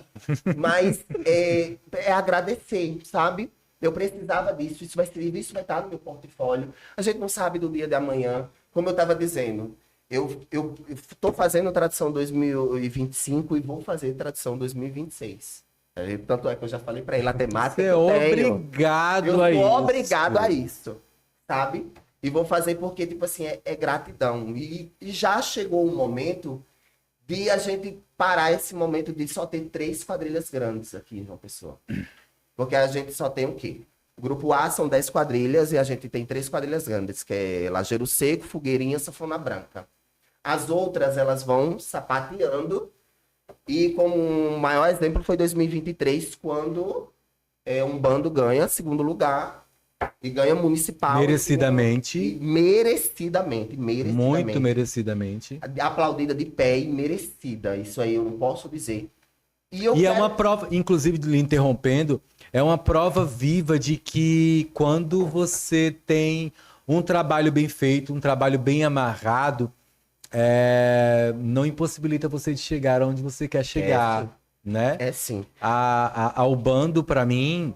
mas é agradecer, sabe? Eu precisava disso, isso vai estar no meu portfólio, a gente não sabe do dia de amanhã, como eu estava dizendo. Eu estou fazendo Tradição 2025 e vou fazer Tradição 2026. Tanto é que eu já falei para ele, a temática Você é obrigado a isso. Eu sou obrigado a isso, sabe? E vou fazer porque, tipo assim, é gratidão. E já chegou o momento de a gente parar esse momento de só ter 3 quadrilhas grandes aqui em João Pessoa. Porque a gente só tem o quê? O grupo A são 10 quadrilhas e a gente tem 3 quadrilhas grandes, que é Lajeiro Seco, Fogueirinha, Sanfona Branca. As outras, elas vão sapateando E como um maior exemplo foi 2023, quando um bando ganha segundo lugar e ganha municipal. Merecidamente. Merecidamente. Muito merecidamente. Aplaudida de pé e merecida. Isso aí eu não posso dizer. É uma prova, inclusive, lhe interrompendo, é uma prova viva de que quando você tem um trabalho bem feito, um trabalho bem amarrado, não impossibilita você de chegar onde você quer chegar, né? É sim. A Ubando, para mim,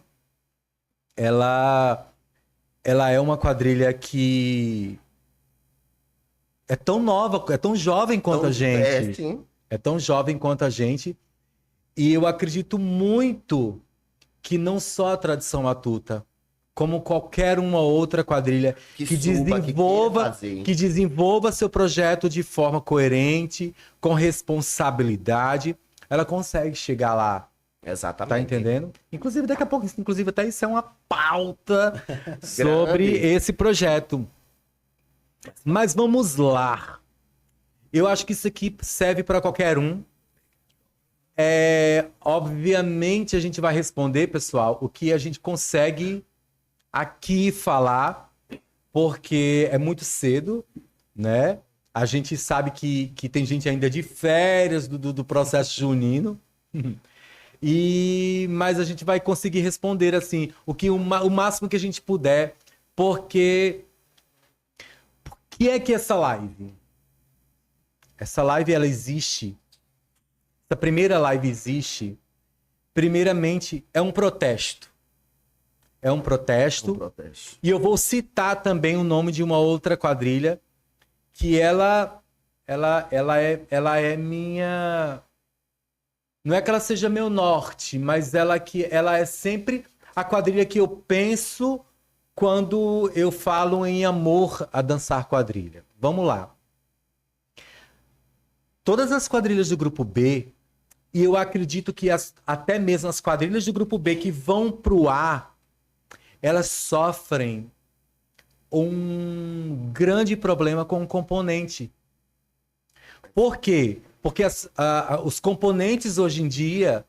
ela é uma quadrilha que é tão nova, é tão jovem quanto a gente. Sim. É tão jovem quanto a gente. E eu acredito muito que não só a Tradição Matuta, como qualquer uma outra quadrilha que desenvolva seu projeto de forma coerente, com responsabilidade, ela consegue chegar lá. Exatamente. Tá entendendo? Inclusive, daqui a pouco, até isso é uma pauta sobre esse projeto. Mas vamos lá. Eu acho que isso aqui serve para qualquer um. Obviamente a gente vai responder, pessoal, o que a gente consegue aqui falar, porque é muito cedo, né? A gente sabe que tem gente ainda de férias do processo junino, mas a gente vai conseguir responder assim o máximo que a gente puder, porque por que é que essa live? Essa live ela existe. Essa primeira live existe, primeiramente, é um protesto. É um protesto. E eu vou citar também o nome de uma outra quadrilha, que ela é minha... Não é que ela seja meu norte, mas ela é sempre a quadrilha que eu penso quando eu falo em amor a dançar quadrilha. Vamos lá. Todas as quadrilhas do grupo B, e eu acredito que até mesmo as quadrilhas do grupo B que vão pro A, elas sofrem um grande problema com o componente. Por quê? Porque os componentes hoje em dia,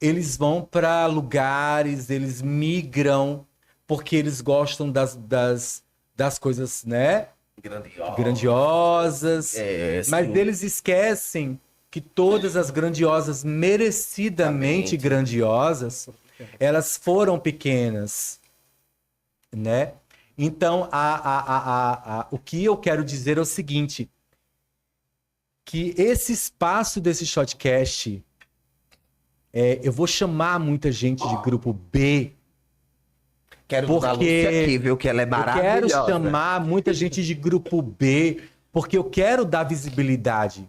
eles vão para lugares, eles migram, porque eles gostam das coisas, né? Grandiosas. Mas eles esquecem que todas as grandiosas, merecidamente grandiosas, elas foram pequenas, né? Então, o que eu quero dizer é o seguinte, que esse espaço desse shotcast, eu vou chamar muita gente de grupo B, quero dar a Lúcia aqui, viu, que ela é maravilhosa. Eu quero chamar muita gente de grupo B, porque eu quero dar visibilidade.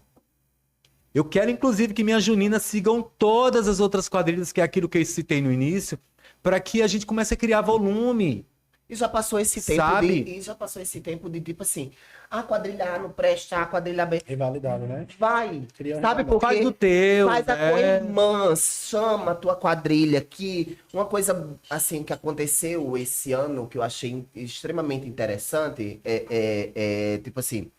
Eu quero, inclusive, que minhas juninas sigam todas as outras quadrilhas, que é aquilo que eu citei no início, para que a gente comece a criar volume. E já passou esse tempo de tipo assim, a quadrilha A não presta, a quadrilha B. Rivalidade, né? Vai. Sabe por quê? Faz do teu. Faz a tua irmã, chama a tua quadrilha. Que uma coisa assim que aconteceu esse ano, que eu achei extremamente interessante, tipo assim,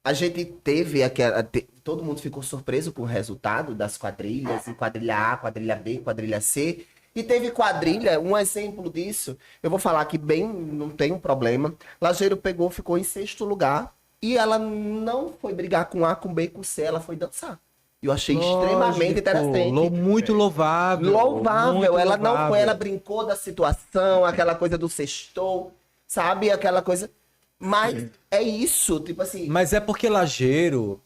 a gente teve aquela. Todo mundo ficou surpreso com o resultado das quadrilhas, em quadrilha A, quadrilha B, quadrilha C. E teve quadrilha, um exemplo disso, eu vou falar aqui bem, não tem um problema. Lajeiro ficou em 6º lugar e ela não foi brigar com A, com B, com C, ela foi dançar. Eu achei extremamente interessante. Muito louvável. Louvável, ela não foi, ela brincou da situação, aquela coisa do sextou, sabe? Aquela coisa. Mas é isso, tipo assim. Mas é porque a Lajeiro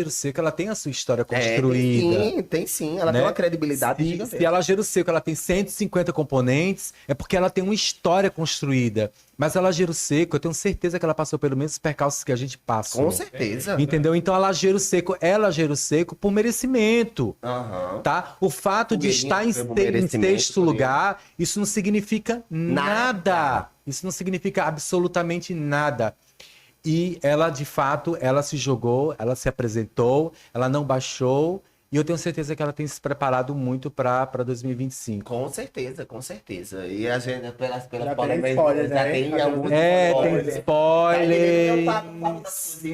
Seco, ela tem a sua história construída. Tem sim. Ela tem uma credibilidade. Se a Lajeiro Seco ela tem 150 componentes, é porque ela tem uma história construída. Mas a Lajeiro Seco, eu tenho certeza que ela passou pelos mesmos percalços que a gente passa. Com certeza. Entendeu? Então a Lajeiro Seco é Lajeiro Seco por merecimento. Uhum. Tá? O fato de estar em 6º lugar, isso não significa nada. Isso não significa absolutamente nada. E ela, de fato, ela se jogou, ela se apresentou, ela não baixou. E eu tenho certeza que ela tem se preparado muito para 2025. Com certeza, com certeza. E a gente, pelas spoilers, já né? tem alguns tem spoilers. Eu falo das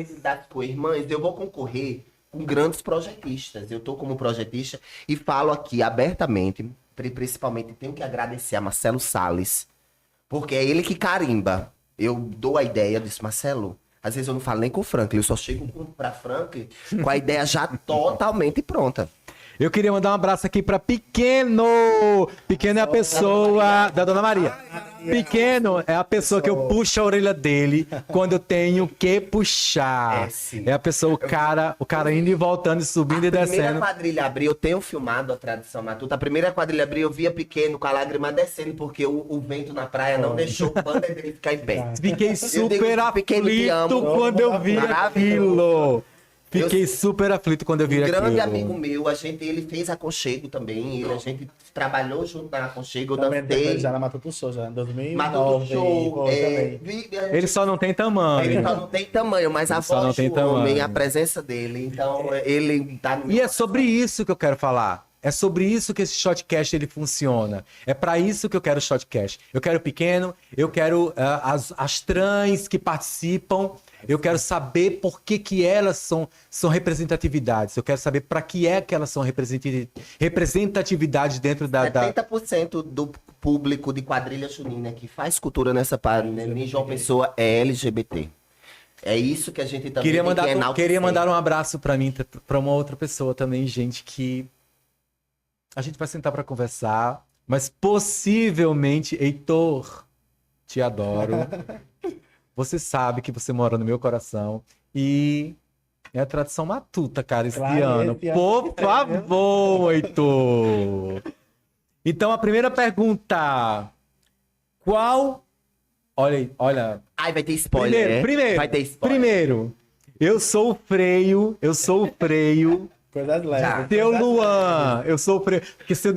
irmãs, eu vou concorrer com grandes projetistas. Eu tô como projetista e falo aqui abertamente, principalmente tenho que agradecer a Marcelo Salles, porque é ele que carimba. Eu dou a ideia, eu disse, Marcelo, às vezes eu não falo nem com o Franklin, eu só chego pra Franklin com a ideia já totalmente pronta. Eu queria mandar um abraço aqui para Pequeno. Pequeno é a pessoa da Dona Maria. Pequeno é a pessoa que eu puxo a orelha dele quando eu tenho que puxar. sim. É a pessoa, o cara indo e voltando, subindo e A primeira descendo. quadrilha abril, eu tenho filmado a tradição matuta. A primeira quadrilha abril, eu via Pequeno com a lágrima descendo, porque o vento na praia não deixou o panda dele ficar em pé. Fiquei super Pequeno, te aflito amo. quando eu vi aquilo. Fiquei Eu- super aflito quando eu vi Um aquilo. grande amigo meu, ele fez aconchego também, a gente trabalhou junto na aconchego, eu Também dancei. já na Matuto Show, já em 2009. Matuto Show, foi também. Ele só não tem tamanho. Ele só não tem tamanho, mas a Ele só não voz tem do homem, tamanho. a presença dele, então ele tá no E é sobre isso que eu quero falar. É sobre isso que esse Shotcast ele funciona. É para isso que eu quero o Shotcast. Eu quero Pequeno, eu quero as trans que participam, eu quero saber por que elas são representatividades. Eu quero saber para que é que elas são representatividades dentro da... 70% do público de quadrilha junina que faz cultura nessa página, em João Pessoa, é LGBT. É isso que a gente também Queria tem que mandar, enaltecer. queria mandar um abraço para mim, para uma outra pessoa também, gente, que a gente vai sentar para conversar, mas possivelmente, Heitor, te adoro. Você sabe que você mora no meu coração e é a tradição matuta, cara, esse Claro, ano. esse ano Por que tem, favor, Heitor. Então, a primeira pergunta. Qual... Olha aí, olha... Ai, vai ter spoiler, vai ter spoiler. Primeiro, eu sou o freio, Coisas leves. Seu coisas Luan, eu sou o freio. Porque se eu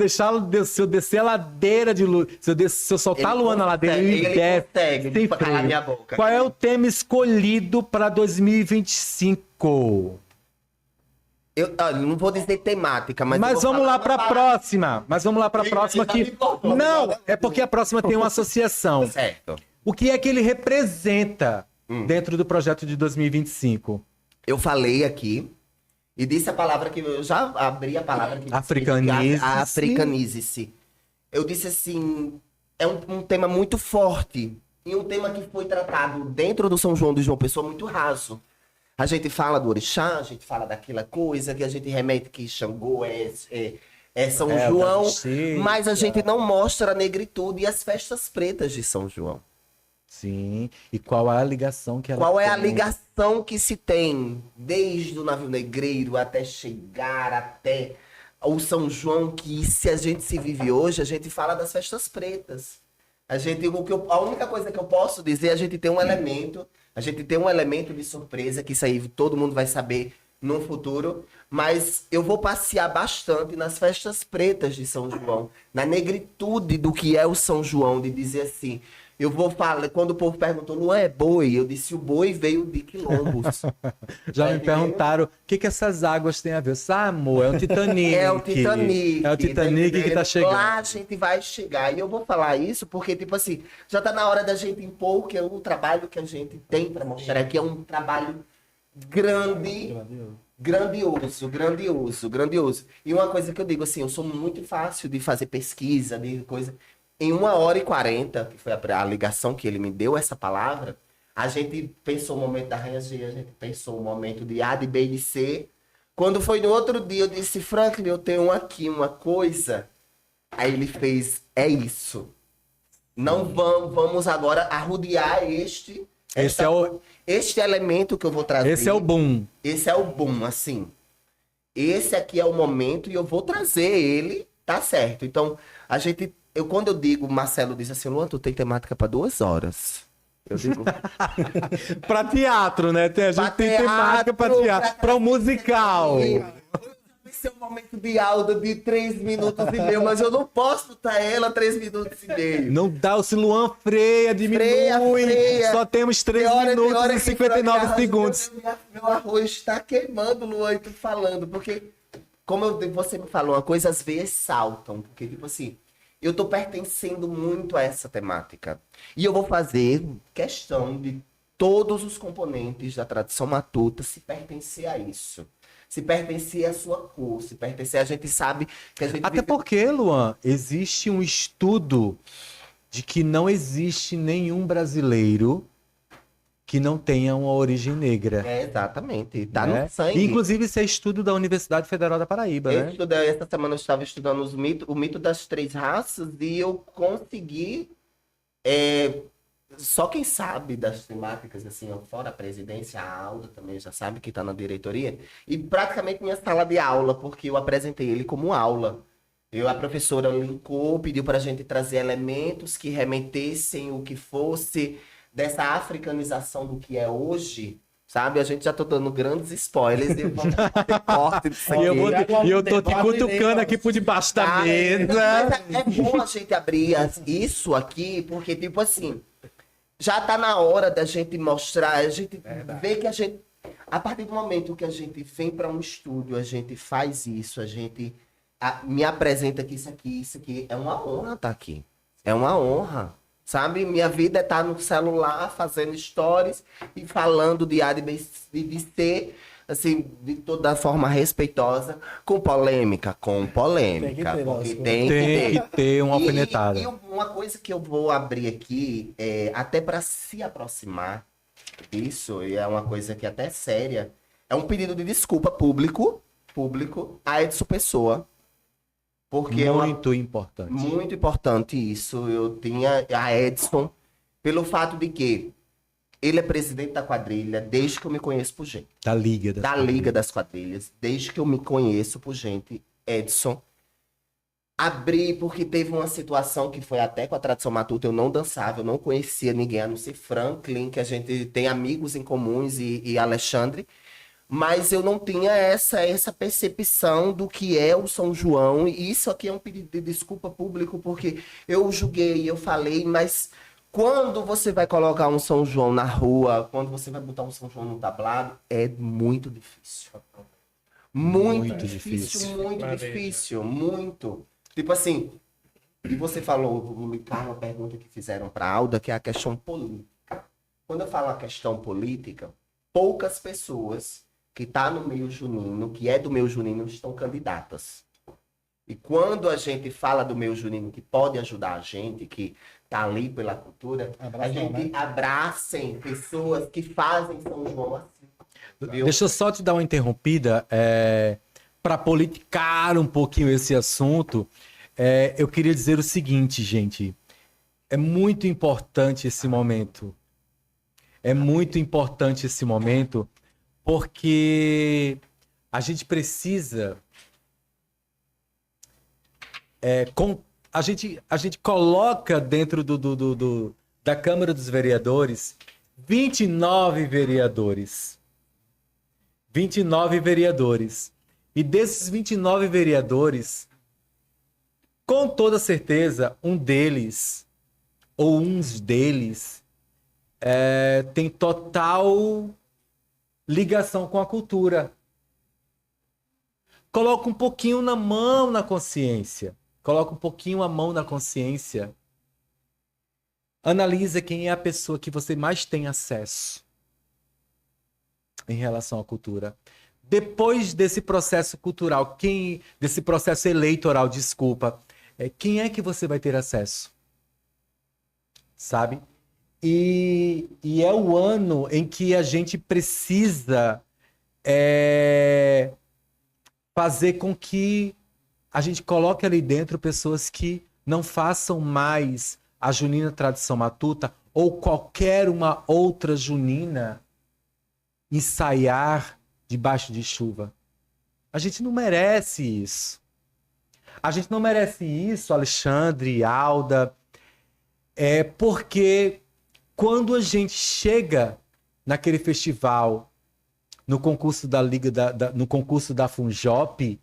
descer a ladeira de luz, se eu soltar a Luan na ladeira, ele desce. consegue Sem calar freio. minha boca. Qual é o tema escolhido para 2025? Olha, não vou dizer temática, mas... Mas eu vou vamos lá falar para a uma próxima. Mas vamos lá para a Ih, próxima já que... me cortou. Não, é porque a próxima tem uma associação. Certo. O que é que ele representa dentro do projeto de 2025? Eu falei aqui e disse a palavra que eu já abri a palavra que Africanize-se. a africanize-se. Eu disse assim, é um tema muito forte e um tema que foi tratado dentro do São João de João Pessoa muito raso. A gente fala do orixá, a gente fala daquela coisa que a gente remete que Xangô é São João, mas a gente não mostra a negritude e as festas pretas de São João. Sim. E qual é a ligação que ela Qual é a tem? ligação que se tem desde o navio negreiro até chegar até o São João, que se a gente se vive hoje, a gente fala das festas pretas. A única coisa que eu posso dizer, a gente tem um elemento de surpresa, que isso aí todo mundo vai saber no futuro, mas eu vou passear bastante nas festas pretas de São João, na negritude do que é o São João, de dizer assim, eu vou falar, quando o povo perguntou, não é boi? Eu disse, o boi veio de quilombos. Já me perguntaram o que essas águas têm a ver. Ah, amor, é o Titanic. É o Titanic. É o Titanic que tá chegando. Lá a gente vai chegar. E eu vou falar isso porque, tipo assim, já tá na hora da gente impor que é o trabalho que a gente tem pra mostrar aqui. É um trabalho grandioso. E uma coisa que eu digo assim, eu sou muito fácil de fazer pesquisa, de coisa. Em 1h40, que foi a ligação que ele me deu essa palavra, a gente pensou o momento da Rainha G, a gente pensou o momento de A, de B e de C. Quando foi no outro dia, eu disse, Franklin, eu tenho aqui uma coisa. Aí ele fez, é isso. Não vamos agora arrodear este elemento que eu vou trazer. Esse é o boom. Esse é o boom, assim. Esse aqui é o momento e eu vou trazer ele, tá certo. Então, quando eu digo, Marcelo diz assim, Luan, tu tem temática para 2 horas. Eu digo... Pra teatro, né? A gente tem temática pra teatro. Pra um musical. Vai ser um momento de aula de 3 minutos e meio, mas eu não posso botar ela 3 minutos e meio. Não dá, o Luan freia, diminui. Freia. Só temos 3 minutos e 59 segundos. Meu arroz está queimando, Luan, e tu falando, porque, como você me falou, uma coisa às vezes saltam, porque, tipo assim, eu tô pertencendo muito a essa temática. E eu vou fazer questão de todos os componentes da tradição matuta se pertencer a isso. se pertencer à sua cor, se pertencer, a gente sabe que a gente Até porque, Luan, existe um estudo de que não existe nenhum brasileiro que não tenha uma origem negra. Exatamente, tá né? no sangue. Inclusive, isso é estudo da Universidade Federal da Paraíba, né? Essa semana eu estava estudando o mito das três raças e eu consegui. Só quem sabe das temáticas, assim, fora a presidência, a Alda também já sabe que está na diretoria, e praticamente minha sala de aula, porque eu apresentei ele como aula. A professora linkou, pediu para a gente trazer elementos que remetessem o que fosse dessa africanização do que é hoje, sabe? A gente já tô dando grandes spoilers e vamos fazer corte disso aqui. E eu tô te cutucando aqui por debaixo da mesa. Mas é bom a gente abrir isso aqui, porque, tipo assim, já tá na hora da gente mostrar, a gente ver que a gente, a partir do momento que a gente vem para um estúdio, a gente faz isso, a gente me apresenta que isso aqui é uma honra estar aqui. É uma honra. Sabe? Minha vida é estar no celular, fazendo stories e falando de A, de B, de C, assim, de toda forma respeitosa, com polêmica. Tem que ter, porque Tem que ter uma alfinetada. E uma coisa que eu vou abrir aqui, até para se aproximar disso, e é uma coisa que até é séria, é um pedido de desculpa público a Edson Pessoa. Porque muito importante. Muito importante isso. Eu tinha a Edson, pelo fato de que ele é presidente da quadrilha desde que eu me conheço por gente. Da Liga das Quadrilhas. Desde que eu me conheço por gente, Edson. Abri porque teve uma situação que foi até com a Tradição Matuta, eu não dançava, eu não conhecia ninguém, a não ser Franklin, que a gente tem amigos em comuns, e Alexandre. Mas eu não tinha essa percepção do que é o São João. E isso aqui é um pedido de desculpa público, porque eu julguei, eu falei, mas quando você vai colocar um São João na rua, quando você vai botar um São João no tablado, é muito difícil. Muito difícil. Tipo assim, e você falou, vou ligar uma pergunta que fizeram para a Alda, que é a questão política. Quando eu falo a questão política, poucas pessoas que está no meio junino, que é do meio junino, estão candidatas. E quando a gente fala do meio junino, que pode ajudar a gente, que está ali pela cultura, a gente abracem pessoas que fazem São João assim. Viu? Deixa eu só te dar uma interrompida, para politicar um pouquinho esse assunto. Eu queria dizer o seguinte, gente. É muito importante esse momento. Porque a gente precisa... a gente coloca dentro da Câmara dos Vereadores 29 vereadores. 29 vereadores. E desses 29 vereadores, com toda certeza, um deles, ou uns deles, tem total ligação com a cultura. Coloca um pouquinho na mão na consciência. Analisa quem é a pessoa que você mais tem acesso em relação à cultura. Depois desse processo cultural, desse processo eleitoral, desculpa, quem é que você vai ter acesso? Sabe? E é o ano em que a gente precisa fazer com que a gente coloque ali dentro pessoas que não façam mais a Junina Tradição Matuta ou qualquer uma outra junina ensaiar debaixo de chuva. A gente não merece isso. Alexandre, Alda, porque quando a gente chega naquele festival, no concurso da Liga, no concurso da Funjop,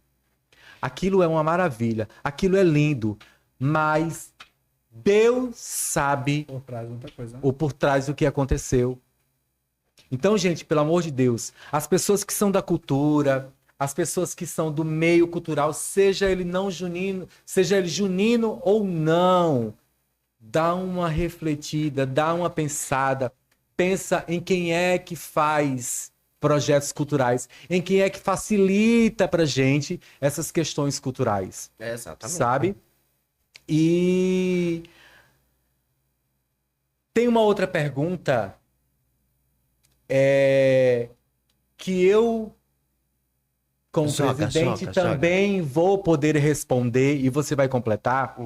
aquilo é uma maravilha, aquilo é lindo, mas Deus sabe por trás do que aconteceu. Então, gente, pelo amor de Deus, as pessoas que são da cultura, as pessoas que são do meio cultural, seja ele junino ou não, dá uma refletida, dá uma pensada, pensa em quem é que faz projetos culturais, em quem é que facilita pra gente essas questões culturais, Exatamente. sabe? E tem uma outra pergunta que eu, como presidente, também vou poder responder e você vai completar,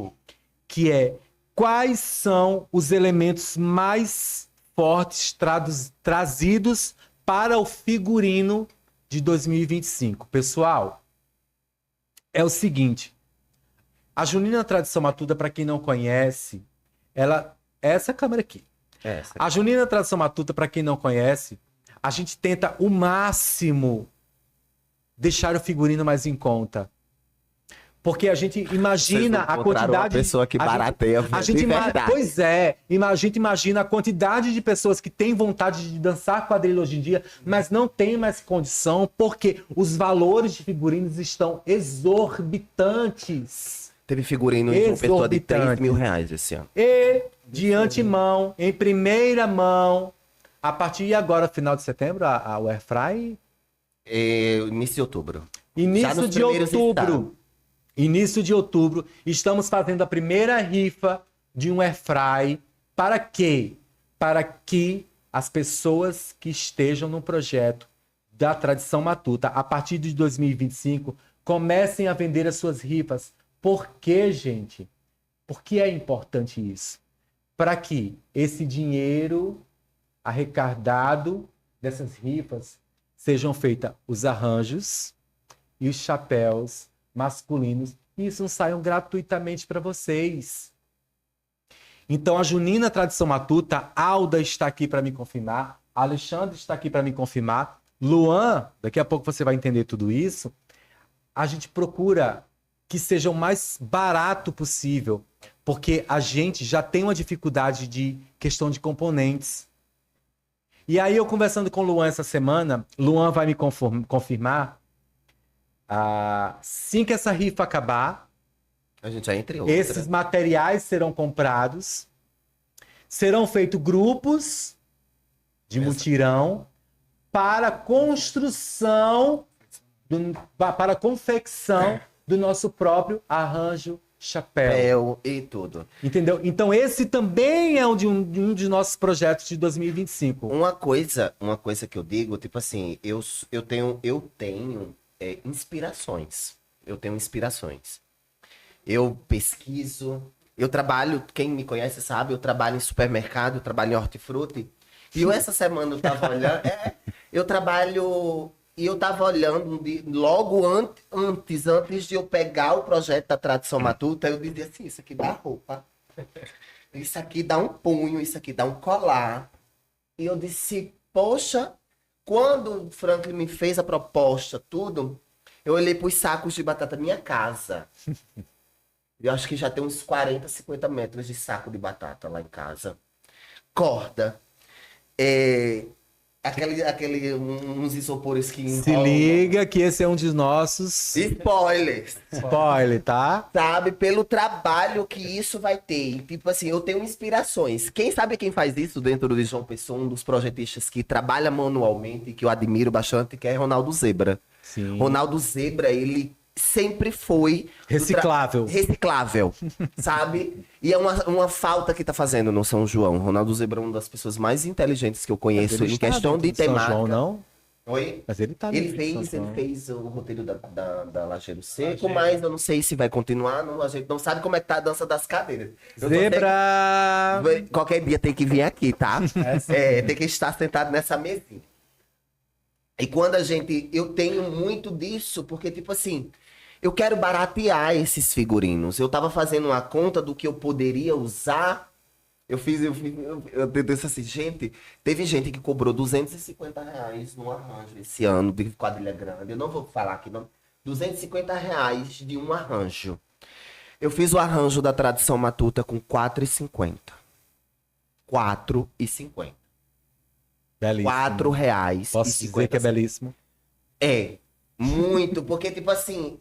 que é: quais são os elementos mais fortes trazidos para o figurino de 2025? Pessoal, é o seguinte, a Junina Tradição Matuta, para quem não conhece, ela é essa câmera aqui. A Junina Tradição Matuta, para quem não conhece, a gente tenta o máximo deixar o figurino mais em conta. Porque a gente imagina a quantidade... Uma pessoa que barateia a gente de verdade. Pois é, a gente imagina a quantidade de pessoas que têm vontade de dançar quadrilha hoje em dia, mas não tem mais condição, porque os valores de figurinos estão exorbitantes. Teve figurino de uma pessoa de 3 mil reais esse ano. E, de antemão, em primeira mão, a partir de agora, final de setembro, a Airfry... Início de outubro. Início de outubro. Início de outubro, estamos fazendo a primeira rifa de um Airfry. Para quê? Para que as pessoas que estejam no projeto da Tradição Matuta, a partir de 2025, comecem a vender as suas rifas. Por quê, gente? Por que é importante isso? Para que esse dinheiro arrecadado dessas rifas sejam feitos os arranjos e os chapéus masculinos e isso saiam gratuitamente para vocês. Então a Junina Tradição Matuta, Alda está aqui para me confirmar, Alexandre está aqui para me confirmar, Luan, daqui a pouco você vai entender tudo isso. A gente procura que seja o mais barato possível, porque a gente já tem uma dificuldade de questão de componentes. E aí eu conversando com o Luan essa semana, Luan vai me confirmar, assim que essa rifa acabar, a gente já entre outras. Esses materiais serão comprados, serão feitos grupos de mutirão para construção, para a confecção do nosso próprio arranjo chapéu. E tudo. Entendeu? Então esse também é um de nossos projetos de 2025. Uma coisa que eu digo, tipo assim, eu tenho inspirações. Eu tenho inspirações. Eu pesquiso, eu trabalho, quem me conhece sabe, eu trabalho em supermercado, eu trabalho em hortifruti. E eu essa semana eu tava olhando, eu trabalho, e eu tava olhando logo antes de eu pegar o projeto da Tradição Matuta, eu dizia assim, isso aqui dá roupa, isso aqui dá um punho, isso aqui dá um colar. E eu disse, poxa, quando o Franklin me fez a proposta, tudo, eu olhei pros sacos de batata da minha casa. Eu acho que já tem uns 40, 50 metros de saco de batata lá em casa. Corda. Uns isopores que se liga que esse é um dos nossos spoilers. Spoiler, tá? Sabe, pelo trabalho que isso vai ter. Tipo assim, eu tenho inspirações. Quem sabe quem faz isso dentro de João Pessoa, um dos projetistas que trabalha manualmente, que eu admiro bastante, que é Ronaldo Zebra. Sim. Ronaldo Zebra, ele sempre foi reciclável, sabe? E é uma falta que tá fazendo no São João. Ronaldo Zebra é uma das pessoas mais inteligentes que eu conheço em questão de temática. São João, não? Oi? Mas ele tá ele fez o roteiro da Lajeiro Seco, mas eu não sei se vai continuar. Não, a gente não sabe como é que tá a dança das cadeiras. Zebra! Qualquer dia tem que vir aqui, tá? Tem que estar sentado nessa mesinha. E quando eu tenho muito disso, porque tipo assim, eu quero baratear esses figurinos. Eu tava fazendo uma conta do que eu poderia usar. Eu disse assim, gente, teve gente que cobrou R$250 no arranjo esse ano de quadrilha grande. Eu não vou falar aqui, não. R$250 de um arranjo. Eu fiz o arranjo da Tradição Matuta com R$4,50. R$4,50. Belíssimo. R$4,50. Posso dizer que é belíssimo? É, muito, porque tipo assim,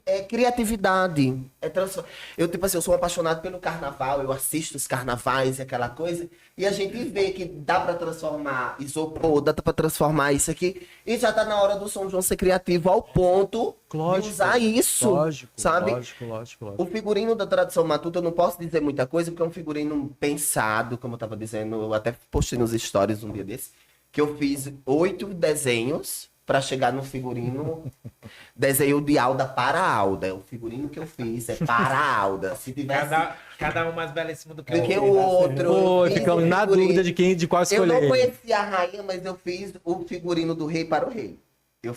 é criatividade. Eu, tipo assim, eu sou apaixonado pelo carnaval, eu assisto os carnavais e aquela coisa, e a gente vê que dá pra transformar isopor, dá pra transformar isso aqui, e já tá na hora do São João ser criativo ao ponto de usar isso, sabe? Lógico. O figurino da tradição matuta, eu não posso dizer muita coisa, porque é um figurino pensado, como eu tava dizendo, eu até postei nos stories um dia desse, que eu fiz 8 desenhos pra chegar no figurino, desenho de Alda para Alda. O figurino que eu fiz é para Alda. Se tivesse Cada um mais belíssimo do que do que o o outro. outro. Pô, eu fiz ficamos o na figurino. dúvida de qual Eu escolher. não conhecia a rainha, mas eu fiz o figurino do rei para o rei. Eu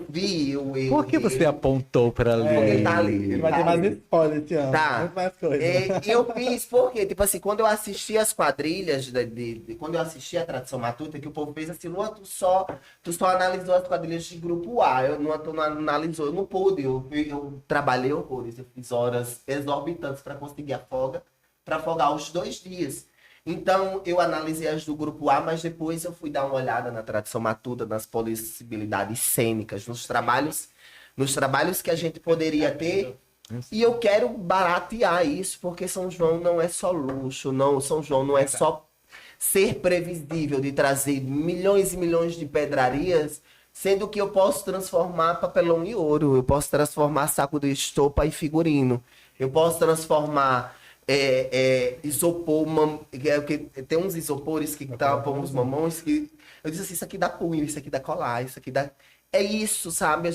vi o Por que você apontou pra ali? Porque tá ali. Ele vai ter mais spoiler esse ano. Tá. Muito mais coisa. E eu fiz porque, tipo assim, quando eu assisti as quadrilhas, quando eu assisti a Tradição Matuta, que o povo fez assim, Luan, tu só analisou as quadrilhas de grupo A, tu não analisou, eu não pude, eu trabalhei horrores, eu fiz horas exorbitantes para conseguir a folga, para folgar os 2 dias. Então, eu analisei as do grupo A, mas depois eu fui dar uma olhada na Tradição Matuta, nas possibilidades cênicas, nos trabalhos que a gente poderia ter. E eu quero baratear isso, porque São João não é só luxo, não, São João não é só ser previsível de trazer milhões e milhões de pedrarias, sendo que eu posso transformar papelão em ouro, eu posso transformar saco de estopa em figurino, eu posso transformar isopor, tem uns isopores que tapam os mamões que eu disse assim, isso aqui dá punho, isso aqui dá colar, isso aqui dá... É isso, sabe?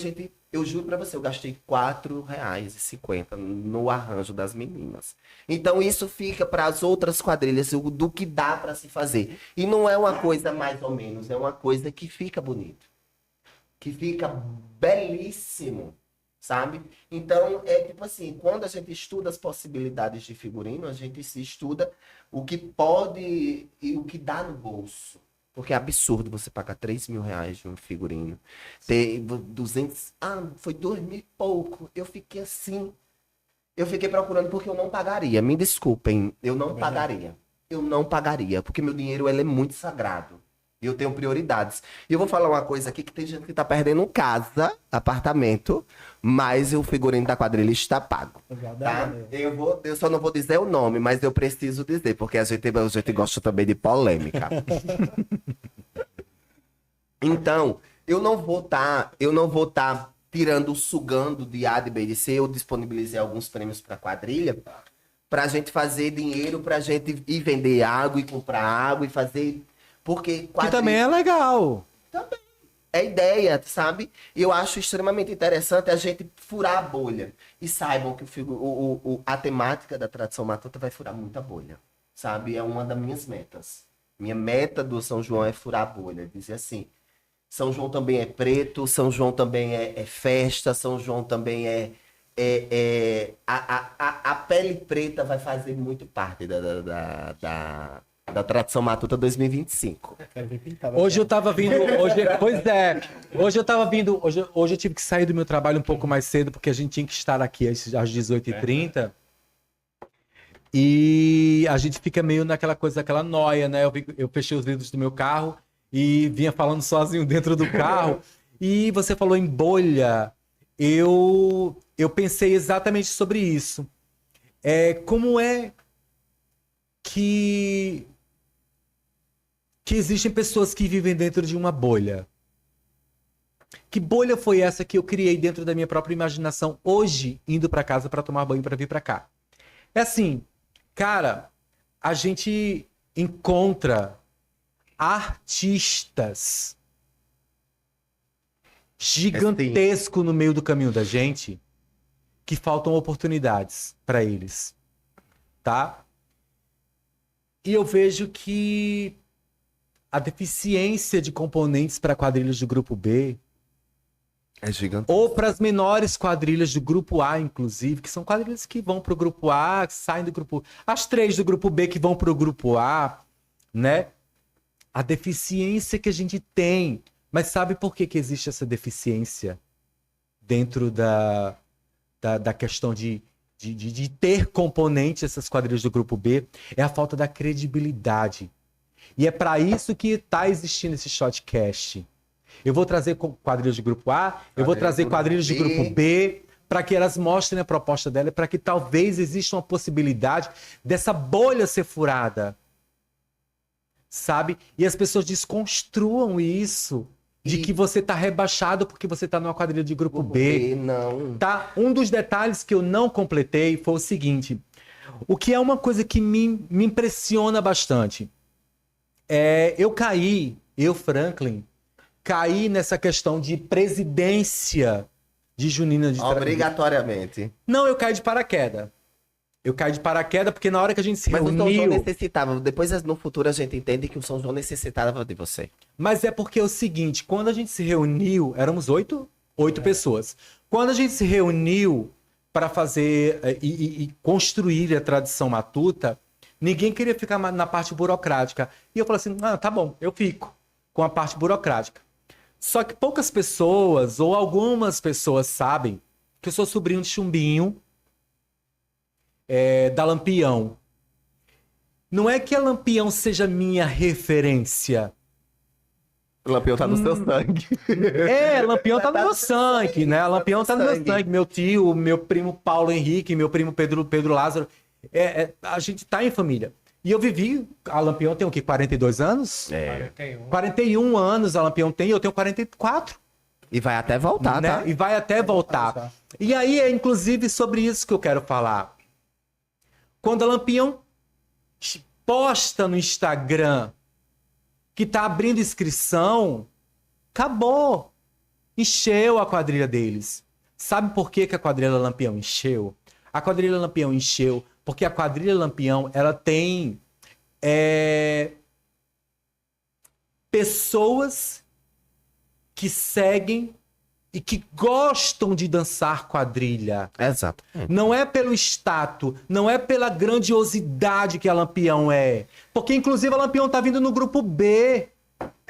Eu juro pra você, eu gastei R$4,50 no arranjo das meninas. Então isso fica para as outras quadrilhas do que dá pra se fazer. E não é uma coisa mais ou menos, é uma coisa que fica bonito. Que fica belíssimo, sabe? Então, é tipo assim, quando a gente estuda as possibilidades de figurino, a gente se estuda o que pode e o que dá no bolso. Porque é absurdo você pagar R$3.000 de um figurino. Ter 200... foi 2.000 e pouco. Eu fiquei assim... Eu fiquei procurando porque eu não pagaria. Me desculpem, eu não pagaria. Eu não pagaria, porque meu dinheiro ele é muito sagrado. E eu tenho prioridades. E eu vou falar uma coisa aqui, que tem gente que tá perdendo casa, apartamento, mas o figurino da quadrilha está pago. Tá? Eu só não vou dizer o nome, mas eu preciso dizer, porque a gente gosta também de polêmica. Então, eu não vou tá sugando de A, de B, de C. Eu disponibilizei alguns prêmios para quadrilha, pra gente fazer dinheiro, pra gente ir vender água e comprar água e fazer... Porque Que também é legal. Também. É ideia, sabe? E eu acho extremamente interessante a gente furar a bolha. E saibam que a temática da Tradição Matuta vai furar muita bolha. Sabe? É uma das minhas metas. Minha meta do São João é furar a bolha. Dizer assim, São João também é preto, São João também é festa, São João também a pele preta vai fazer muito parte da Tradição Matuta 2025. Hoje eu tava vindo. Hoje eu tava vindo. Hoje eu tive que sair do meu trabalho um pouco mais cedo, porque a gente tinha que estar aqui às 18h30. E a gente fica meio naquela coisa, aquela noia, né? Eu fechei os vidros do meu carro e vinha falando sozinho dentro do carro. E você falou em bolha. Eu pensei exatamente sobre isso. Como é que existem pessoas que vivem dentro de uma bolha. Que bolha foi essa que eu criei dentro da minha própria imaginação hoje, indo para casa para tomar banho para vir para cá? É assim, cara, a gente encontra artistas gigantescos no meio do caminho da gente que faltam oportunidades para eles, tá? E eu vejo que a deficiência de componentes para quadrilhas do grupo B é gigantesco. Ou para as menores quadrilhas do grupo A, inclusive, que são quadrilhas que vão para o grupo A, que saem do grupo... As 3 do grupo B que vão para o grupo A, né? A deficiência que a gente tem. Mas sabe por que existe essa deficiência dentro da questão de ter componente essas quadrilhas do grupo B? É a falta da credibilidade. E é para isso que está existindo esse shotcast. Eu vou trazer quadrilhas de grupo A, eu vou trazer quadrilhas de grupo B, para que elas mostrem a proposta dela, para que talvez exista uma possibilidade dessa bolha ser furada, sabe? E as pessoas desconstruam isso, de que você tá rebaixado porque você tá numa quadrilha de grupo B. Não. Tá? Um dos detalhes que eu não completei foi o seguinte, o que é uma coisa que me impressiona bastante. Eu, Franklin, caí nessa questão de presidência de Junina de Obrigatoriamente. Não, eu caí de paraquedas. Eu caí de paraquedas porque na hora que a gente se Mas o São João reuniu... necessitava. Depois, no futuro, a gente entende que o São João necessitava de você. Mas é porque é o seguinte, quando a gente se reuniu, éramos oito pessoas. Quando a gente se reuniu para fazer e construir a tradição matuta, ninguém queria ficar na parte burocrática. E eu falei assim, tá bom, eu fico com a parte burocrática. Só que poucas pessoas, ou algumas pessoas sabem que eu sou sobrinho de Chumbinho, da Lampião. Não é que a Lampião seja minha referência. O Lampião tá no seu sangue. Lampião tá no meu sangue, né? Lampião tá no meu sangue. Meu tio, meu primo Paulo Henrique, meu primo Pedro Lázaro. A gente tá em família. E eu vivi, a Lampião tem o quê? 42 anos? 41 anos a Lampião tem, eu tenho 44. E vai até voltar, né? tá? E vai até voltar. E aí é inclusive sobre isso que eu quero falar. Quando a Lampião posta no Instagram que tá abrindo inscrição, acabou. Encheu a quadrilha deles. Sabe por que a quadrilha Lampião encheu? A quadrilha Lampião encheu porque a quadrilha Lampião, ela tem pessoas que seguem e que gostam de dançar quadrilha. Exato. Não é pelo status, não é pela grandiosidade que a Lampião é. Porque, inclusive, a Lampião tá vindo no grupo B.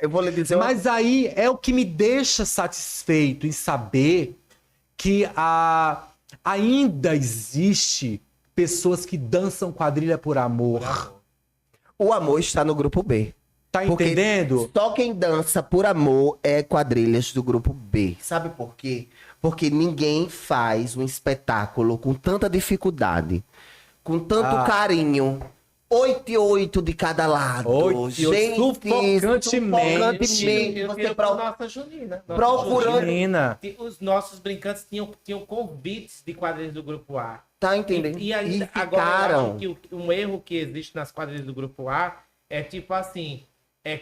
Eu vou lhe dizer Mas aí é o que me deixa satisfeito em saber que ainda existe pessoas que dançam quadrilha por amor. O amor está no grupo B. Tá Porque entendendo? só quem dança por amor é quadrilhas do grupo B. Sabe por quê? Porque ninguém faz um espetáculo com tanta dificuldade, com tanto carinho. 8 e 8 de cada lado. 8 e 8, sufocantemente. Você Nossa Junina. procurando. Menina. Os nossos brincantes tinham convites de quadrilhas do grupo A. Tá entendendo? E ainda, ficaram. agora eu acho que um erro que existe nas quadrilhas do grupo A é tipo assim,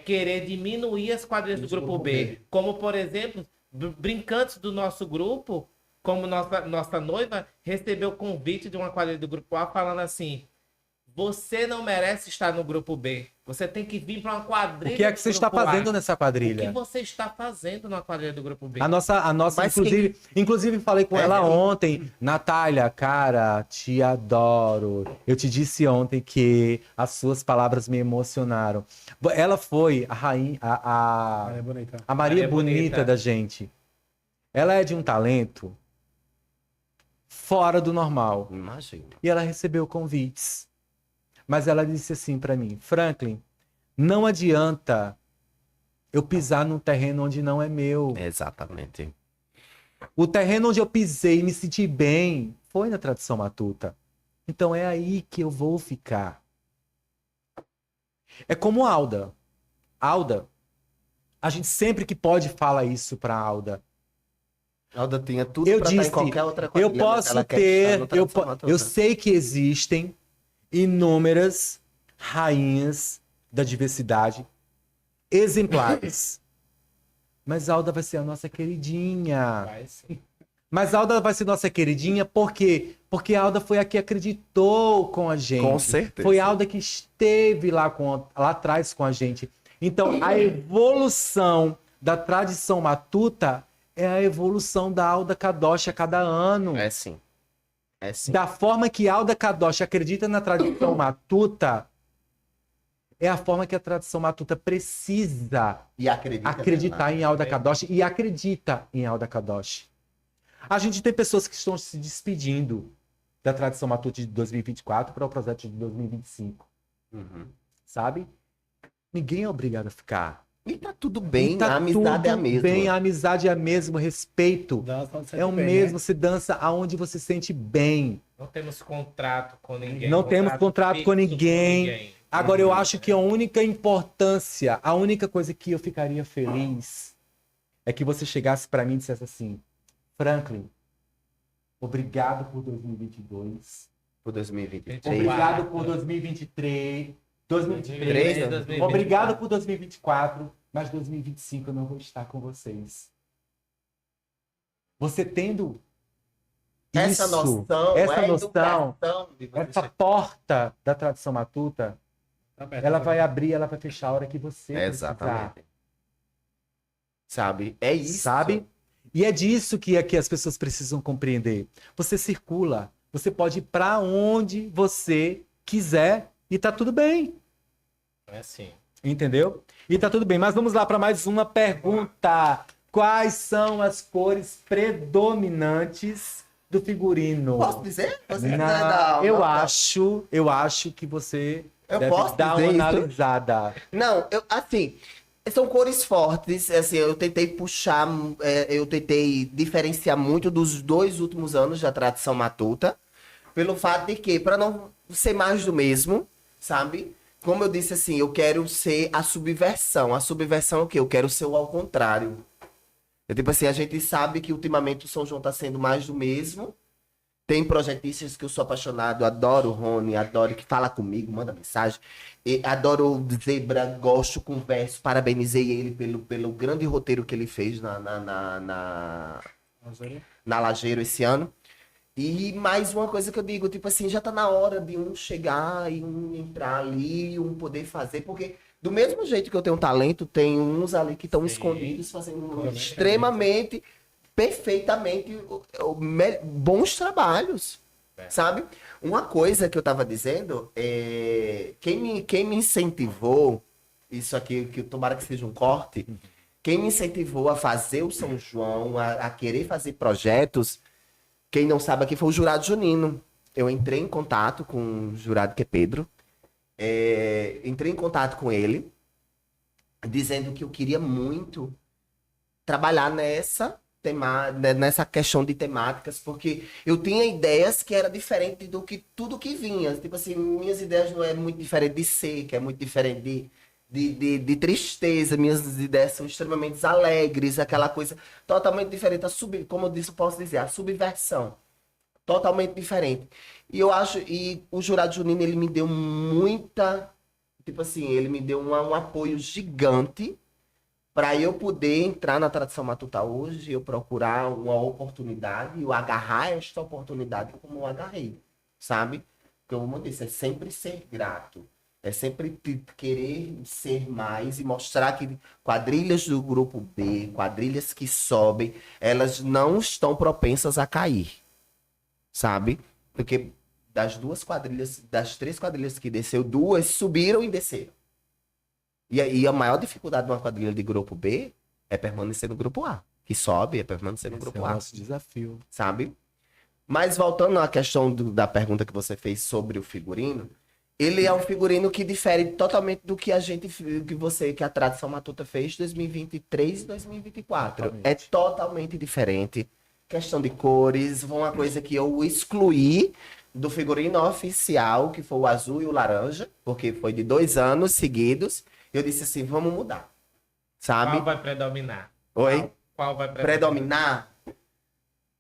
querer diminuir as quadrilhas do grupo B. Como, por exemplo, brincantes do nosso grupo, como nossa noiva, recebeu convite de uma quadrilha do grupo A falando assim, você não merece estar no grupo B. Você tem que vir para uma quadrilha. O que é que você está fazendo nessa quadrilha? O que você está fazendo na quadrilha do grupo B? A nossa inclusive falei com ela ontem. Natália, cara, te adoro. Eu te disse ontem que as suas palavras me emocionaram. Ela foi a rainha, a Maria Bonita da gente. Ela é de um talento fora do normal. Imagina. E ela recebeu convites. Mas ela disse assim pra mim, Franklin, não adianta eu pisar num terreno onde não é meu. Exatamente. O terreno onde eu pisei e me senti bem foi na tradição matuta. Então é aí que eu vou ficar. É como Alda. Alda, a gente sempre que pode fala isso pra Alda. Alda tinha tudo Eu pra disse, estar em qualquer outra eu quadrilha, mas posso ela quer ter, estar no Tradição Matuta. eu sei que existem inúmeras rainhas da diversidade exemplares. Mas Alda vai ser a nossa queridinha. Vai sim. Mas Alda vai ser nossa queridinha por quê? Porque Alda foi a que acreditou com a gente. Com certeza. Foi Alda que esteve lá atrás com a gente. Então, a evolução da tradição matuta é a evolução da Alda Kadosh a cada ano. É sim. É sim. Da forma que Alda Kadosh acredita na tradição matuta, é a forma que a tradição matuta precisa E acreditar em Alda Kadosh e acredita em Alda Kadosh. A gente tem pessoas que estão se despedindo da tradição matuta de 2024 para o projeto de 2025, Uhum. sabe? Ninguém é obrigado a ficar. E tá tudo bem, E tá a amizade é a tudo mesma. bem, a amizade é a mesma, o respeito Dança onde você é o estiver, mesmo, né? você dança aonde você se sente bem. Não temos contrato com ninguém. Não temos contrato com fixo ninguém. Agora, eu acho que a única importância, a única coisa que eu ficaria feliz é que você chegasse pra mim e dissesse assim: Franklin, obrigado por 2022. Por 2023. Obrigado por 2023. 2023. 2023. Obrigado por 2024. Mas 2025 eu não vou estar com vocês. Você tendo Essa isso, noção, essa é noção, educação de você essa porta da tradição matuta, Tá perto, ela tá vai abrir, ela vai fechar a hora que você precisar. Exatamente. Sabe? É isso. Sabe? E é disso que aqui as pessoas precisam compreender. Você circula, você pode ir para onde você quiser e tá tudo bem. É assim. Entendeu? E tá tudo bem. Mas vamos lá para mais uma pergunta. Quais são as cores predominantes do figurino? Posso dizer? Você Não, não. eu acho que você Eu deve posso dar dizer uma isso? analisada. Não, assim, são cores fortes, assim, eu tentei puxar, eu tentei diferenciar muito dos 2 últimos anos da tradição matuta, pelo fato de que, para não ser mais do mesmo, sabe? Como eu disse assim, eu quero ser a subversão. A subversão é o quê? Eu quero ser o ao contrário. Tipo assim, a gente sabe que ultimamente o São João tá sendo mais do mesmo. Tem projetistas que eu sou apaixonado, adoro o Rony, adoro que fala comigo, manda mensagem. E adoro o Zebra, gosto, converso, parabenizei ele pelo grande roteiro que ele fez na Lajeiro esse ano. E mais uma coisa que eu digo, tipo assim, já tá na hora de um chegar e um entrar ali, e um poder fazer, porque do mesmo jeito que eu tenho talento, tem uns ali que estão escondidos fazendo extremamente, perfeitamente bons trabalhos, sabe? Uma coisa que eu tava dizendo, quem me incentivou, isso aqui, que tomara que seja um corte, quem me incentivou a fazer o São João, a querer fazer projetos, quem não sabe aqui foi o Jurado Junino. Eu entrei em contato com o Jurado, que é Pedro. Entrei em contato com ele, dizendo que eu queria muito trabalhar nessa questão de temáticas, porque eu tinha ideias que era diferente do que tudo que vinha. Tipo assim, minhas ideias não é muito diferente de seca, é muito diferente de tristeza. Minhas ideias são extremamente alegres, aquela coisa totalmente diferente. Como eu disse, eu posso dizer, a subversão. Totalmente diferente. E eu acho, e o Jurado Junino, ele me deu muita, tipo assim, ele me deu um apoio gigante para eu poder entrar na tradição matuta hoje, eu procurar uma oportunidade, eu agarrar esta oportunidade como eu agarrei, sabe? Porque, como eu disse, é sempre ser grato. É sempre querer ser mais e mostrar que quadrilhas do grupo B, quadrilhas que sobem, elas não estão propensas a cair, sabe? Porque das 3 quadrilhas que desceu, 2 subiram e desceram. E a maior dificuldade de uma quadrilha de grupo B é permanecer no grupo A. Que sobe é permanecer no Esse grupo é o A, nosso desafio. sabe? Mas voltando à questão da pergunta que você fez sobre o figurino, ele é um figurino que difere totalmente do que que a tradição matuta fez 2023 e 2024. Totalmente. É totalmente diferente. Questão de cores, uma coisa que eu excluí do figurino oficial, que foi o azul e o laranja, porque foi de 2 anos seguidos. Eu disse assim, vamos mudar, sabe? Qual vai predominar? Oi? Qual vai Predominar,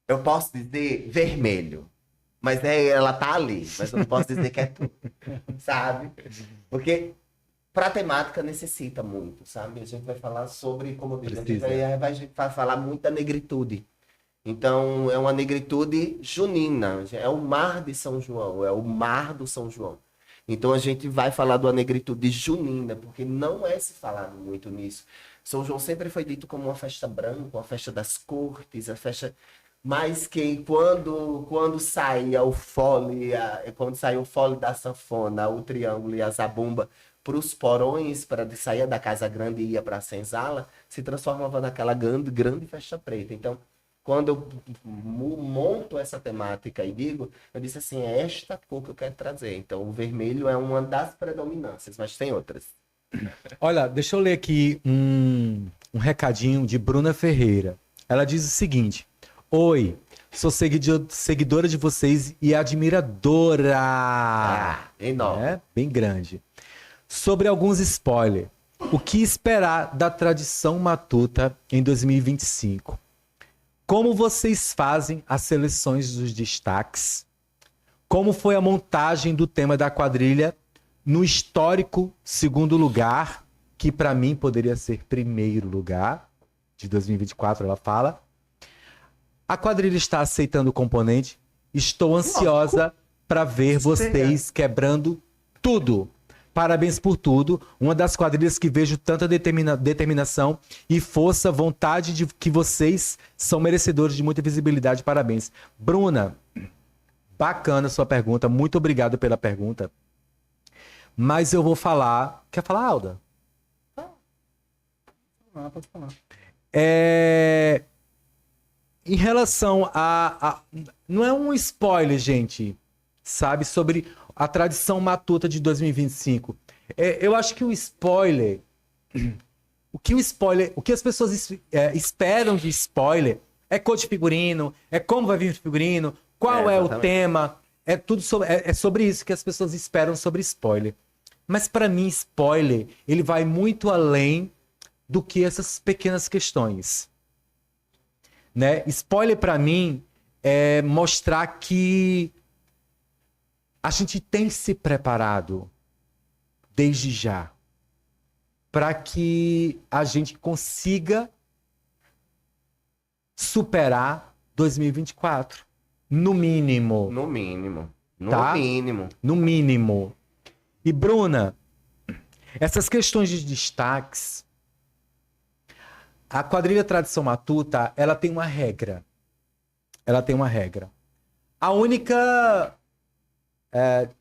eu posso dizer vermelho. Mas ela tá ali, mas eu não posso dizer que é tudo, sabe? Porque pra temática necessita muito, sabe? A gente vai falar sobre, como eu disse, a gente vai falar muito da negritude. Então, é uma negritude junina, é o mar de São João, é o mar do São João. Então, a gente vai falar de uma negritude junina, porque não é se falado muito nisso. São João sempre foi dito como uma festa branca, uma festa das cortes, a festa... Mas que quando saía o fole, quando saía o fole da sanfona, o triângulo e a zabumba para os porões, para sair da Casa Grande e ia para a senzala, se transformava naquela grande festa preta. Então, quando eu monto essa temática e digo, eu disse assim, é esta cor que eu quero trazer. Então, o vermelho é uma das predominâncias, mas tem outras. Olha, deixa eu ler aqui um recadinho de Bruna Ferreira. Ela diz o seguinte: Oi, sou seguidora de vocês e admiradora. Enorme. É, bem grande. Sobre alguns spoilers. O que esperar da tradição matuta em 2025? Como vocês fazem as seleções dos destaques? Como foi a montagem do tema da quadrilha no histórico segundo lugar, que para mim poderia ser primeiro lugar, de 2024, ela fala. A quadrilha está aceitando o componente. Estou ansiosa para ver vocês quebrando tudo. Parabéns por tudo. Uma das quadrilhas que vejo tanta determinação e força, vontade de que vocês são merecedores de muita visibilidade. Parabéns. Bruna, bacana a sua pergunta. Muito obrigado pela pergunta. Mas eu vou falar... Quer falar, Alda? Pode falar. Em relação não é um spoiler, gente, sabe? Sobre a tradição matuta de 2025. Eu acho que o spoiler... O que as pessoas esperam de spoiler é cor de figurino, é como vai vir o figurino, qual é o tema. É tudo sobre isso que as pessoas esperam sobre spoiler. Mas para mim, spoiler, ele vai muito além do que essas pequenas questões. Né? Spoiler para mim é mostrar que a gente tem se preparado desde já para que a gente consiga superar 2024. No mínimo. No mínimo. No Tá? mínimo. No mínimo. E, Bruna, essas questões de destaques, a quadrilha Tradição Matuta, ela tem uma regra. Ela tem uma regra. O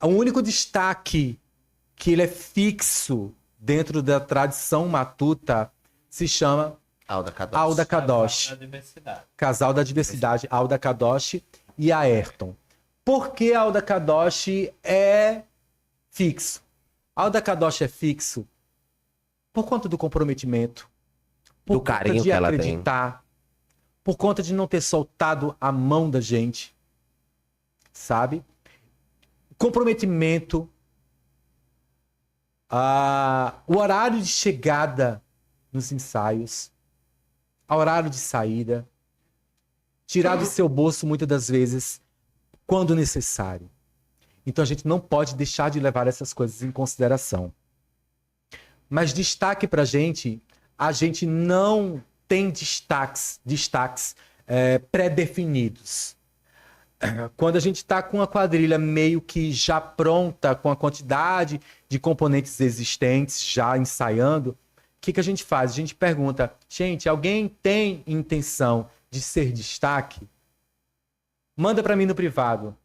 único destaque que ele é fixo dentro da Tradição Matuta se chama Alda Kadosh. Alda Kadosh. Da diversidade. Casal da Diversidade, Alda Kadosh e Ayrton. Por que Alda Kadosh é fixo? Alda Kadosh é fixo por conta do comprometimento, por Do conta carinho de que ela acreditar, por conta de não ter soltado a mão da gente, sabe? Comprometimento, o horário de chegada nos ensaios, o horário de saída, tirar do seu bolso muitas das vezes, quando necessário. Então a gente não pode deixar de levar essas coisas em consideração. Mas destaque pra gente, a gente não tem destaques pré-definidos. Quando a gente está com a quadrilha meio que já pronta, com a quantidade de componentes existentes, já ensaiando, o que a gente faz? A gente pergunta, gente, alguém tem intenção de ser destaque? Manda para mim no privado.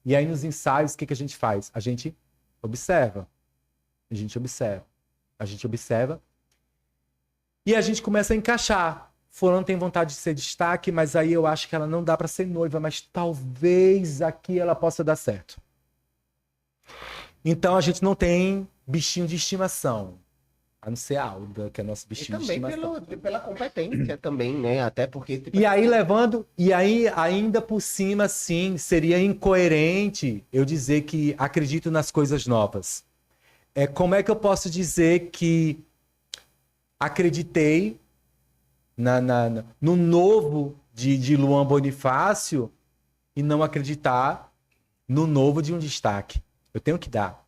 E aí nos ensaios, o que a gente faz? A gente observa. A gente observa. A gente observa. E a gente começa a encaixar. Fulano tem vontade de ser destaque, mas aí eu acho que ela não dá para ser noiva, mas talvez aqui ela possa dar certo. Então a gente não tem bichinho de estimação. A não ser a Alda, que é nosso E bichinho de também estimação. pela competência também, né? Até porque... tipo, E aí ainda por cima, sim, seria incoerente eu dizer que acredito nas coisas novas. Como é que eu posso dizer que acreditei no novo de Luan Bonifácio e não acreditar no novo de um destaque? Eu tenho que dar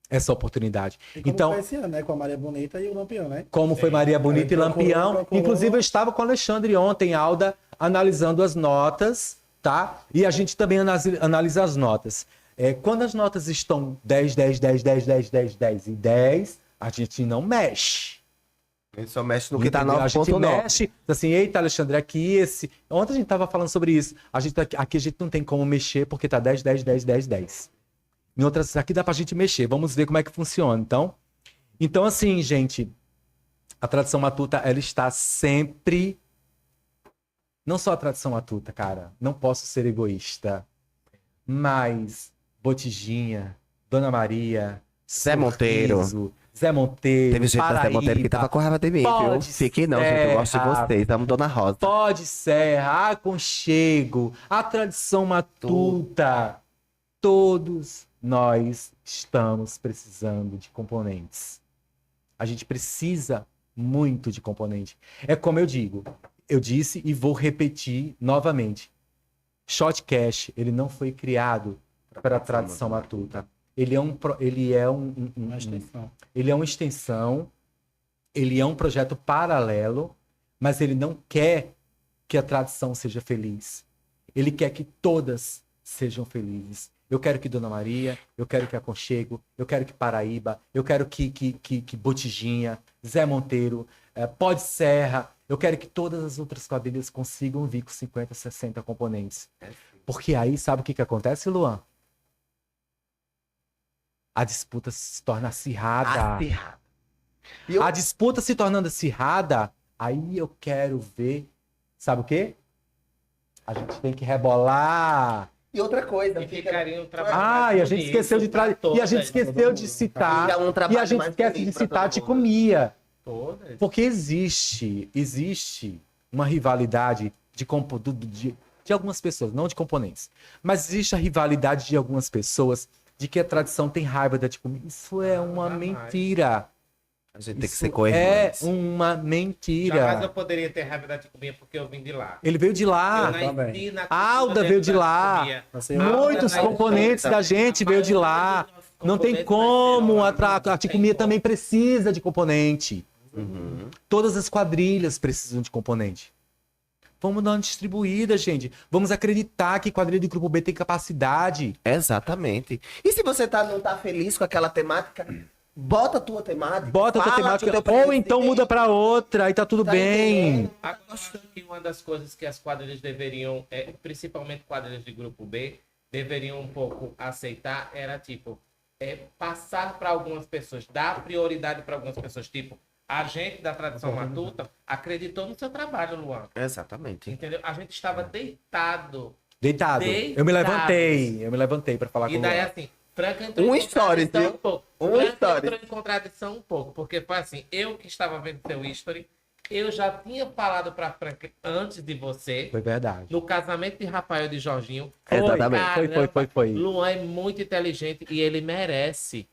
essa oportunidade. E como Então, foi esse ano, né? Com a Maria Bonita e o Lampião, né? como foi Maria Bonita e Lampião. procurou. Inclusive, eu estava com o Alexandre ontem, Alda, analisando as notas, tá? E a gente também analisa as notas. Quando as notas estão 10, 10, 10, 10, 10, 10, 10 e 10, a gente não mexe. Ele só mexe no que tá Entendeu? A gente 9.9. mexe, assim, eita, Alexandre, aqui esse... Ontem a gente tava falando sobre isso. Aqui a gente não tem como mexer porque tá 10, 10, 10, 10, 10. Em outras, aqui dá pra gente mexer. Vamos ver como é que funciona, Então, assim, gente, a tradição matuta, ela está sempre... Não só a tradição matuta, cara. Não posso ser egoísta. Mas Botijinha, Dona Maria, Zé Monteiro. Sorriso, Zé Monteiro, Teve gente da Zé Monteiro que tava com raiva de mim, viu? Pode Fiquem não, gente. Eu gosto de Serra. vocês. Amo Dona Rosa. Pó de Serra, Aconchego, a tradição matuta. Todos nós estamos precisando de componentes. A gente precisa muito de componente. É como eu digo, eu disse e vou repetir novamente. Shotcast, ele não foi criado para a tradição matuta. Ele é Uma extensão. ele é uma extensão, ele é um projeto paralelo, mas ele não quer que a tradição seja feliz. Ele quer que todas sejam felizes. Eu quero que Dona Maria, eu quero que Aconchego, eu quero que Paraíba, eu quero que Botijinha, Zé Monteiro, Pó de Serra, eu quero que todas as outras quadrilhas consigam vir com 50, 60 componentes. Porque aí, sabe o que acontece, Luan? A disputa se torna acirrada. Acirrada. E eu- A disputa se tornando acirrada, aí eu quero ver, sabe o quê? A gente tem que rebolar. E outra coisa, E fica... ficariam trabalhando. Ah, e a gente esqueceu de e a gente esqueceu de citar. Fica um E trabalho a gente mais esquece bonito de pra citar a todo mundo. Ticomia. Todas. Porque existe uma rivalidade de algumas pessoas, não de componentes. Mas existe a rivalidade de algumas pessoas de que a tradição tem raiva da Ticomia. Isso é uma jamais. mentira. A gente tem que Isso ser é coerente. uma Jamais eu mentira. poderia ter raiva da Ticumia porque eu vim de lá. Ele veio de Eu lá. nasci também. na A Alda cultura veio de da lá. Ticumia. Você Muitos Alda componentes da gente veio de lá. Não tem como. A Ticumia também precisa de componente. Uhum. Todas as quadrilhas precisam de componente. Vamos dar uma distribuída, gente. Vamos acreditar que quadrilha do Grupo B tem capacidade. Exatamente. E se você não tá feliz com aquela temática, bota a tua temática. Bota a tua fala com o temática. teu Ou então presidente. muda pra outra, aí tá tudo Tá bem. entendendo? Agora, que uma das coisas que as quadrilhas deveriam, principalmente quadrilhas de grupo B, deveriam um pouco aceitar era tipo passar para algumas pessoas, dar prioridade para algumas pessoas, tipo a gente da tradição matuta acreditou no seu trabalho, Luan, Exatamente. entendeu? A gente estava deitado Deitado. Eu me levantei pra falar e com daí ela. assim, Franca entrou Um em stories, contradição viu? um pouco. Um Franca stories. entrou em contradição um pouco, porque foi assim, eu que estava vendo seu history, eu já tinha falado pra Franca antes de você, Foi verdade. no casamento de Rafael e de Jorginho. Exatamente. Foi. Luan é muito inteligente e ele merece.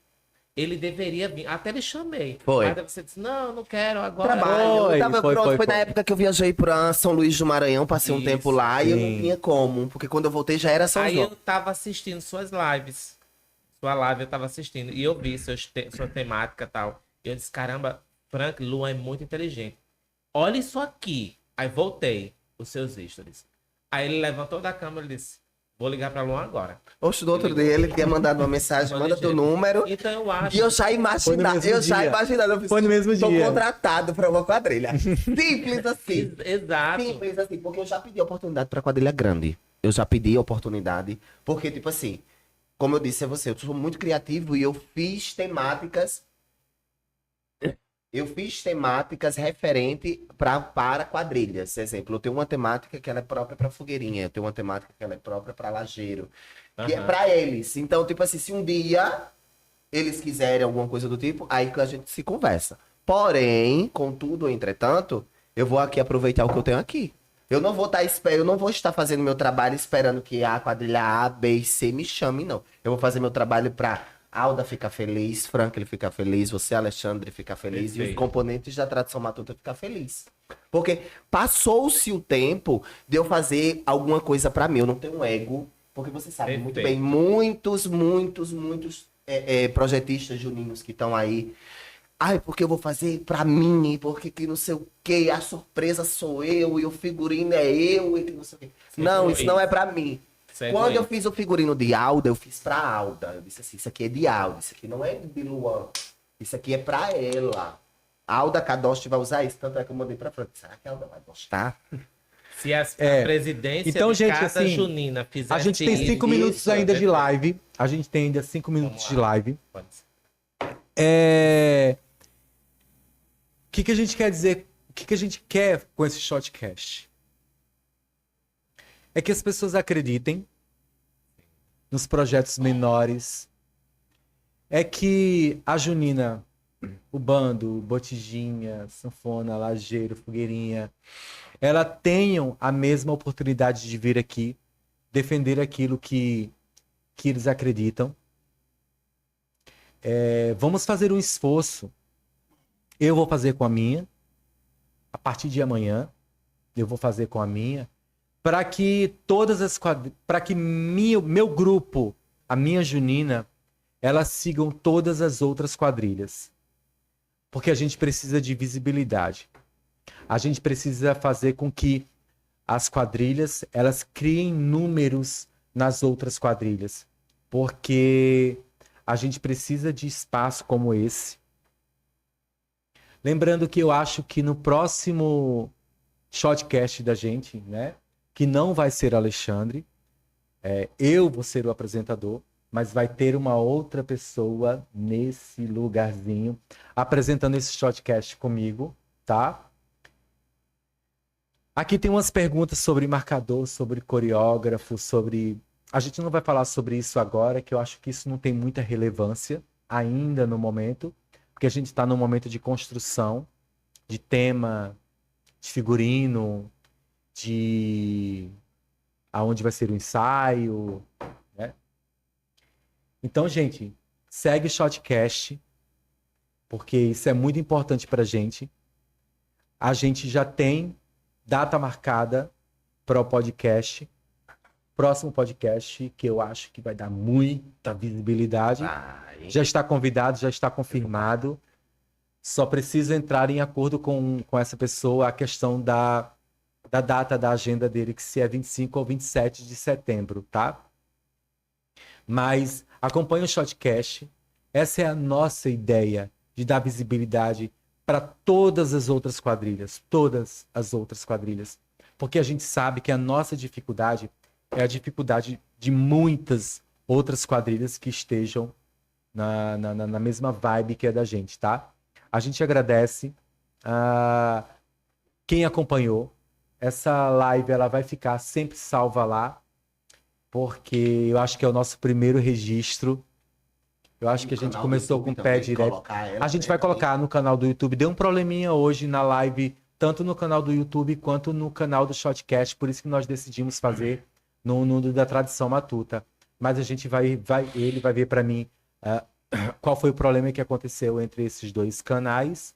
Ele deveria vir. Até lhe chamei. Foi. Mas você disse, não, não quero agora. Trabalho. Foi, Eu tava foi, pronto. foi, Foi na foi. época que eu viajei pra São Luís do Maranhão, passei um Isso, tempo lá e eu não sim. tinha como. Porque quando eu voltei já era São Aí João. eu tava assistindo suas lives. Sua live eu tava assistindo. E eu vi sua temática e tal. E eu disse, caramba, Frank, Luan é muito inteligente. Olha isso aqui. Aí voltei, os seus stories. Aí ele levantou da cama e disse, vou ligar pra Luan agora. Oxe, do outro dia ele tinha mandado uma mensagem, manda teu número. Então eu acho. E eu já Foi no imaginava, mesmo eu já dia. imaginava. Eu fiz, Foi no mesmo Tô dia. contratado pra uma quadrilha. Simples assim. Exato. Simples assim, porque eu já pedi oportunidade pra quadrilha grande. Eu já pedi oportunidade, porque, tipo assim, como eu disse a você, eu sou muito criativo e eu fiz temáticas. Eu fiz temáticas referente para quadrilhas. Por exemplo, eu tenho uma temática que ela é própria para fogueirinha, eu tenho uma temática que ela é própria para lajeiro, que é Aham. para eles. Então, tipo assim, se um dia eles quiserem alguma coisa do tipo, aí que a gente se conversa. Porém, contudo, entretanto, eu vou aqui aproveitar o que eu tenho aqui. Eu não vou estar fazendo meu trabalho esperando que a quadrilha A, B e C me chame, não. Eu vou fazer meu trabalho para Alda ficar feliz, Frank ele ficar feliz, você, Alexandre, ficar feliz e os Perfeito. componentes da tradição matuta ficar feliz. Porque passou-se o tempo de eu fazer alguma coisa para mim. Eu não tenho ego, porque você sabe muito Perfeito. bem, muitos projetistas juninos que estão aí. Ai, porque eu vou fazer pra mim, porque que não sei o que, a surpresa sou eu e o figurino é eu e que não sei o que. Não, isso não é pra mim. Quando eu fiz o figurino de Alda, eu fiz pra Alda. Eu disse assim, isso aqui é de Alda, isso aqui não é de Luan. Isso aqui é pra ela. Alda Kadoshi vai usar isso, tanto é que eu mandei pra Franca. Será que a Alda vai gostar? Se a presidência Então, de gente, cada assim, junina fizesse A gente tem 5 isso, minutos isso, ainda de perfeito. live. A gente tem ainda 5 minutos Vamos de lá. live. Pode ser. O que a gente quer dizer? O que a gente quer com esse shotcast? É que as pessoas acreditem nos projetos menores. É que a Junina o bando, botijinha, sanfona, lajeiro, fogueirinha, elas tenham a mesma oportunidade de vir aqui defender aquilo que eles acreditam. Vamos fazer um esforço. Eu vou fazer com a minha. A partir de amanhã, eu vou fazer com a minha. Para que para que meu grupo, a minha junina, elas sigam todas as outras quadrilhas. Porque a gente precisa de visibilidade. A gente precisa fazer com que as quadrilhas, elas criem números nas outras quadrilhas. Porque a gente precisa de espaço como esse. Lembrando que eu acho que no próximo shotcast da gente, né, que não vai ser Alexandre, eu vou ser o apresentador, mas vai ter uma outra pessoa nesse lugarzinho apresentando esse shotcast comigo, tá? Aqui tem umas perguntas sobre marcador, sobre coreógrafo, sobre... A gente não vai falar sobre isso agora, que eu acho que isso não tem muita relevância ainda no momento, porque a gente está num momento de construção, de tema, de figurino, de aonde vai ser o ensaio, né? Então, gente, segue o Shotcast, porque isso é muito importante pra gente. A gente já tem data marcada para o podcast. Próximo podcast, que eu acho que vai dar muita visibilidade. Já está convidado, já está confirmado. Só preciso entrar em acordo com essa pessoa a questão da data da agenda dele, que se é 25 ou 27 de setembro, tá? Mas acompanhe o Shotcast. Essa é a nossa ideia de dar visibilidade para todas as outras quadrilhas. Todas as outras quadrilhas. Porque a gente sabe que a nossa dificuldade é a dificuldade de muitas outras quadrilhas que estejam na mesma vibe que é da gente, tá? A gente agradece a quem acompanhou. Essa live ela vai ficar sempre salva lá, porque eu acho que é o nosso primeiro registro. Eu acho que a gente começou com o pé direto. A gente vai colocar no canal do YouTube. Deu um probleminha hoje na live, tanto no canal do YouTube quanto no canal do Shotcast, por isso que nós decidimos fazer no da Tradição Matuta. Mas a gente ele vai ver para mim qual foi o problema que aconteceu entre esses dois canais.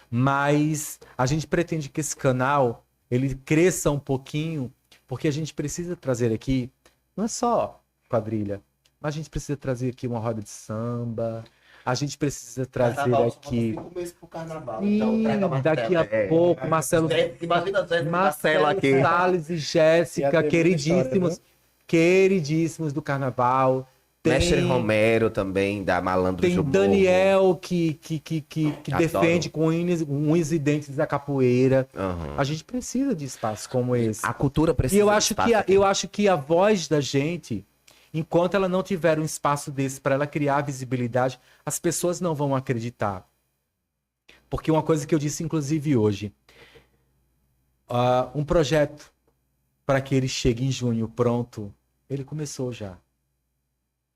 Mas a gente pretende que esse canal ele cresça um pouquinho, porque a gente precisa trazer aqui, não é só quadrilha, mas a gente precisa trazer aqui uma roda de samba, a gente precisa trazer Carnaval, aqui... 5 meses pro carnaval, Sim, então traga Marcelo. daqui a pouco, Marcelo... Imagina a Marcelo Marcelo aqui. Salles e Jéssica, Já teve muita história, queridíssimos, queridíssimos do carnaval. Mestre Romero também, da Malandro Tem Jumbo. Daniel que Adoro. defende com unhas e dentes da capoeira. Aham. A gente precisa de espaço como esse. A cultura precisa E eu de acho espaço que aqui. eu acho que a voz da gente, enquanto ela não tiver um espaço desse para ela criar visibilidade, as pessoas não vão acreditar. Porque uma coisa que eu disse inclusive hoje, um projeto para que ele chegue em junho pronto, ele começou já.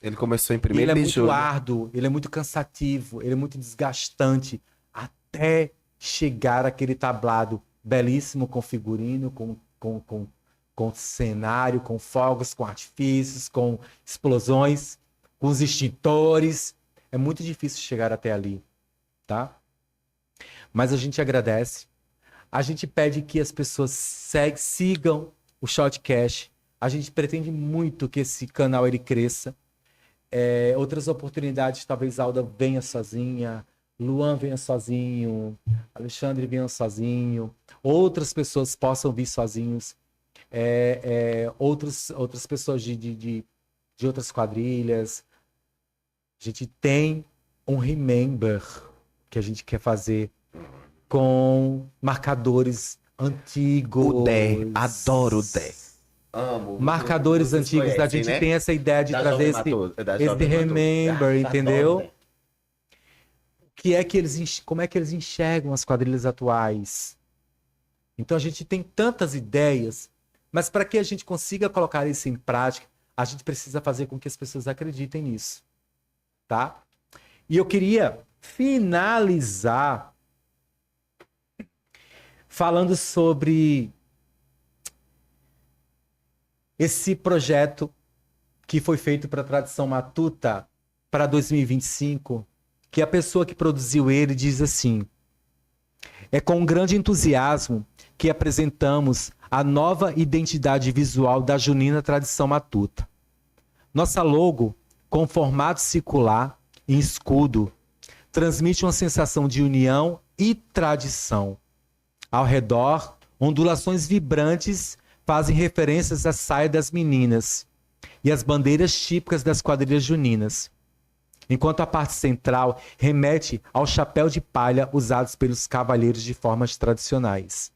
Ele começou em E ele 1º é de muito julho. árduo, ele é muito cansativo, ele é muito desgastante até chegar aquele tablado belíssimo com figurino, com cenário, com fogos, com artifícios, com explosões, com os extintores. É muito difícil chegar até ali, tá? Mas a gente agradece. A gente pede que as pessoas sigam o Shotcast. A gente pretende muito que esse canal ele cresça. Outras oportunidades, talvez Alda venha sozinha, Luan venha sozinho, Alexandre venha sozinho, outras pessoas possam vir sozinhos, outras pessoas de outras quadrilhas. A gente tem um Remember que a gente quer fazer com marcadores antigos. O Dé, adoro o Dé. Amo. Marcadores Vocês antigos, a conhecem, gente né? tem essa ideia de Da trazer Jovem Matuto, da esse Jovem Matuto. Remember, Ah, entendeu? adoro, né? Como é que eles enxergam as quadrilhas atuais? Então a gente tem tantas ideias, mas para que a gente consiga colocar isso em prática, a gente precisa fazer com que as pessoas acreditem nisso, tá? E eu queria finalizar falando sobre esse projeto que foi feito para a tradição matuta para 2025, que a pessoa que produziu ele diz assim: é com grande entusiasmo que apresentamos a nova identidade visual da junina tradição matuta. Nossa logo, com formato circular em escudo, transmite uma sensação de união e tradição. Ao redor, ondulações vibrantes fazem referências à saia das meninas e às bandeiras típicas das quadrilhas juninas, enquanto a parte central remete ao chapéu de palha usados pelos cavalheiros de formas tradicionais.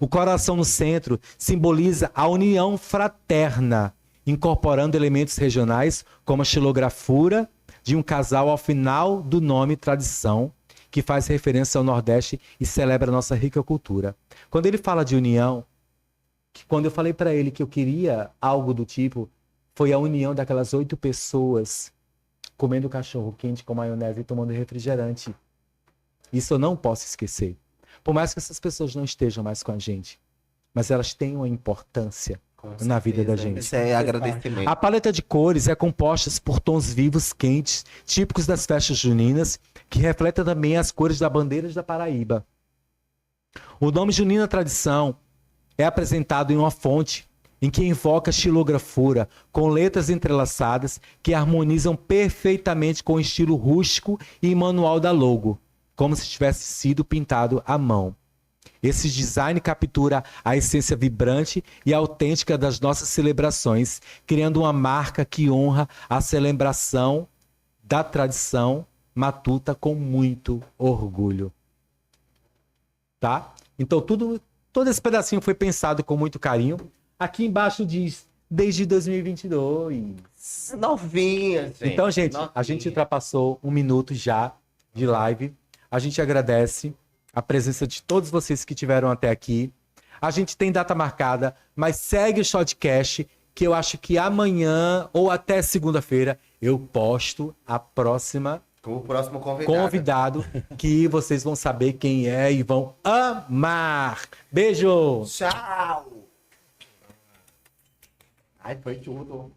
O coração no centro simboliza a união fraterna, incorporando elementos regionais como a xilografura de um casal ao final do nome tradição, que faz referência ao Nordeste e celebra a nossa rica cultura. Quando ele fala de união, quando eu falei para ele que eu queria algo do tipo, foi a união daquelas 8 pessoas comendo cachorro quente com maionese e tomando refrigerante. Isso eu não posso esquecer. Por mais que essas pessoas não estejam mais com a gente, mas elas têm uma importância na vida da gente. Isso é agradecimento. A paleta de cores é composta por tons vivos, quentes, típicos das festas juninas, que refletem também as cores da bandeira da Paraíba. O nome Junina Tradição é apresentado em uma fonte em que invoca a xilografura, com letras entrelaçadas que harmonizam perfeitamente com o estilo rústico e manual da logo, como se tivesse sido pintado à mão. Esse design captura a essência vibrante e autêntica das nossas celebrações, criando uma marca que honra a celebração da tradição matuta com muito orgulho. Tá? Então todo esse pedacinho foi pensado com muito carinho. Aqui embaixo diz, desde 2022. Novinha, gente. Então, gente, novinha. A gente ultrapassou 1 minuto já de live. A gente agradece a presença de todos vocês que tiveram até aqui. A gente tem data marcada, mas segue o Shotcast, que eu acho que amanhã ou até segunda-feira eu posto a próxima Com o próximo convidado. que vocês vão saber quem é e vão amar. Beijo! Tchau! Ai, foi tudo.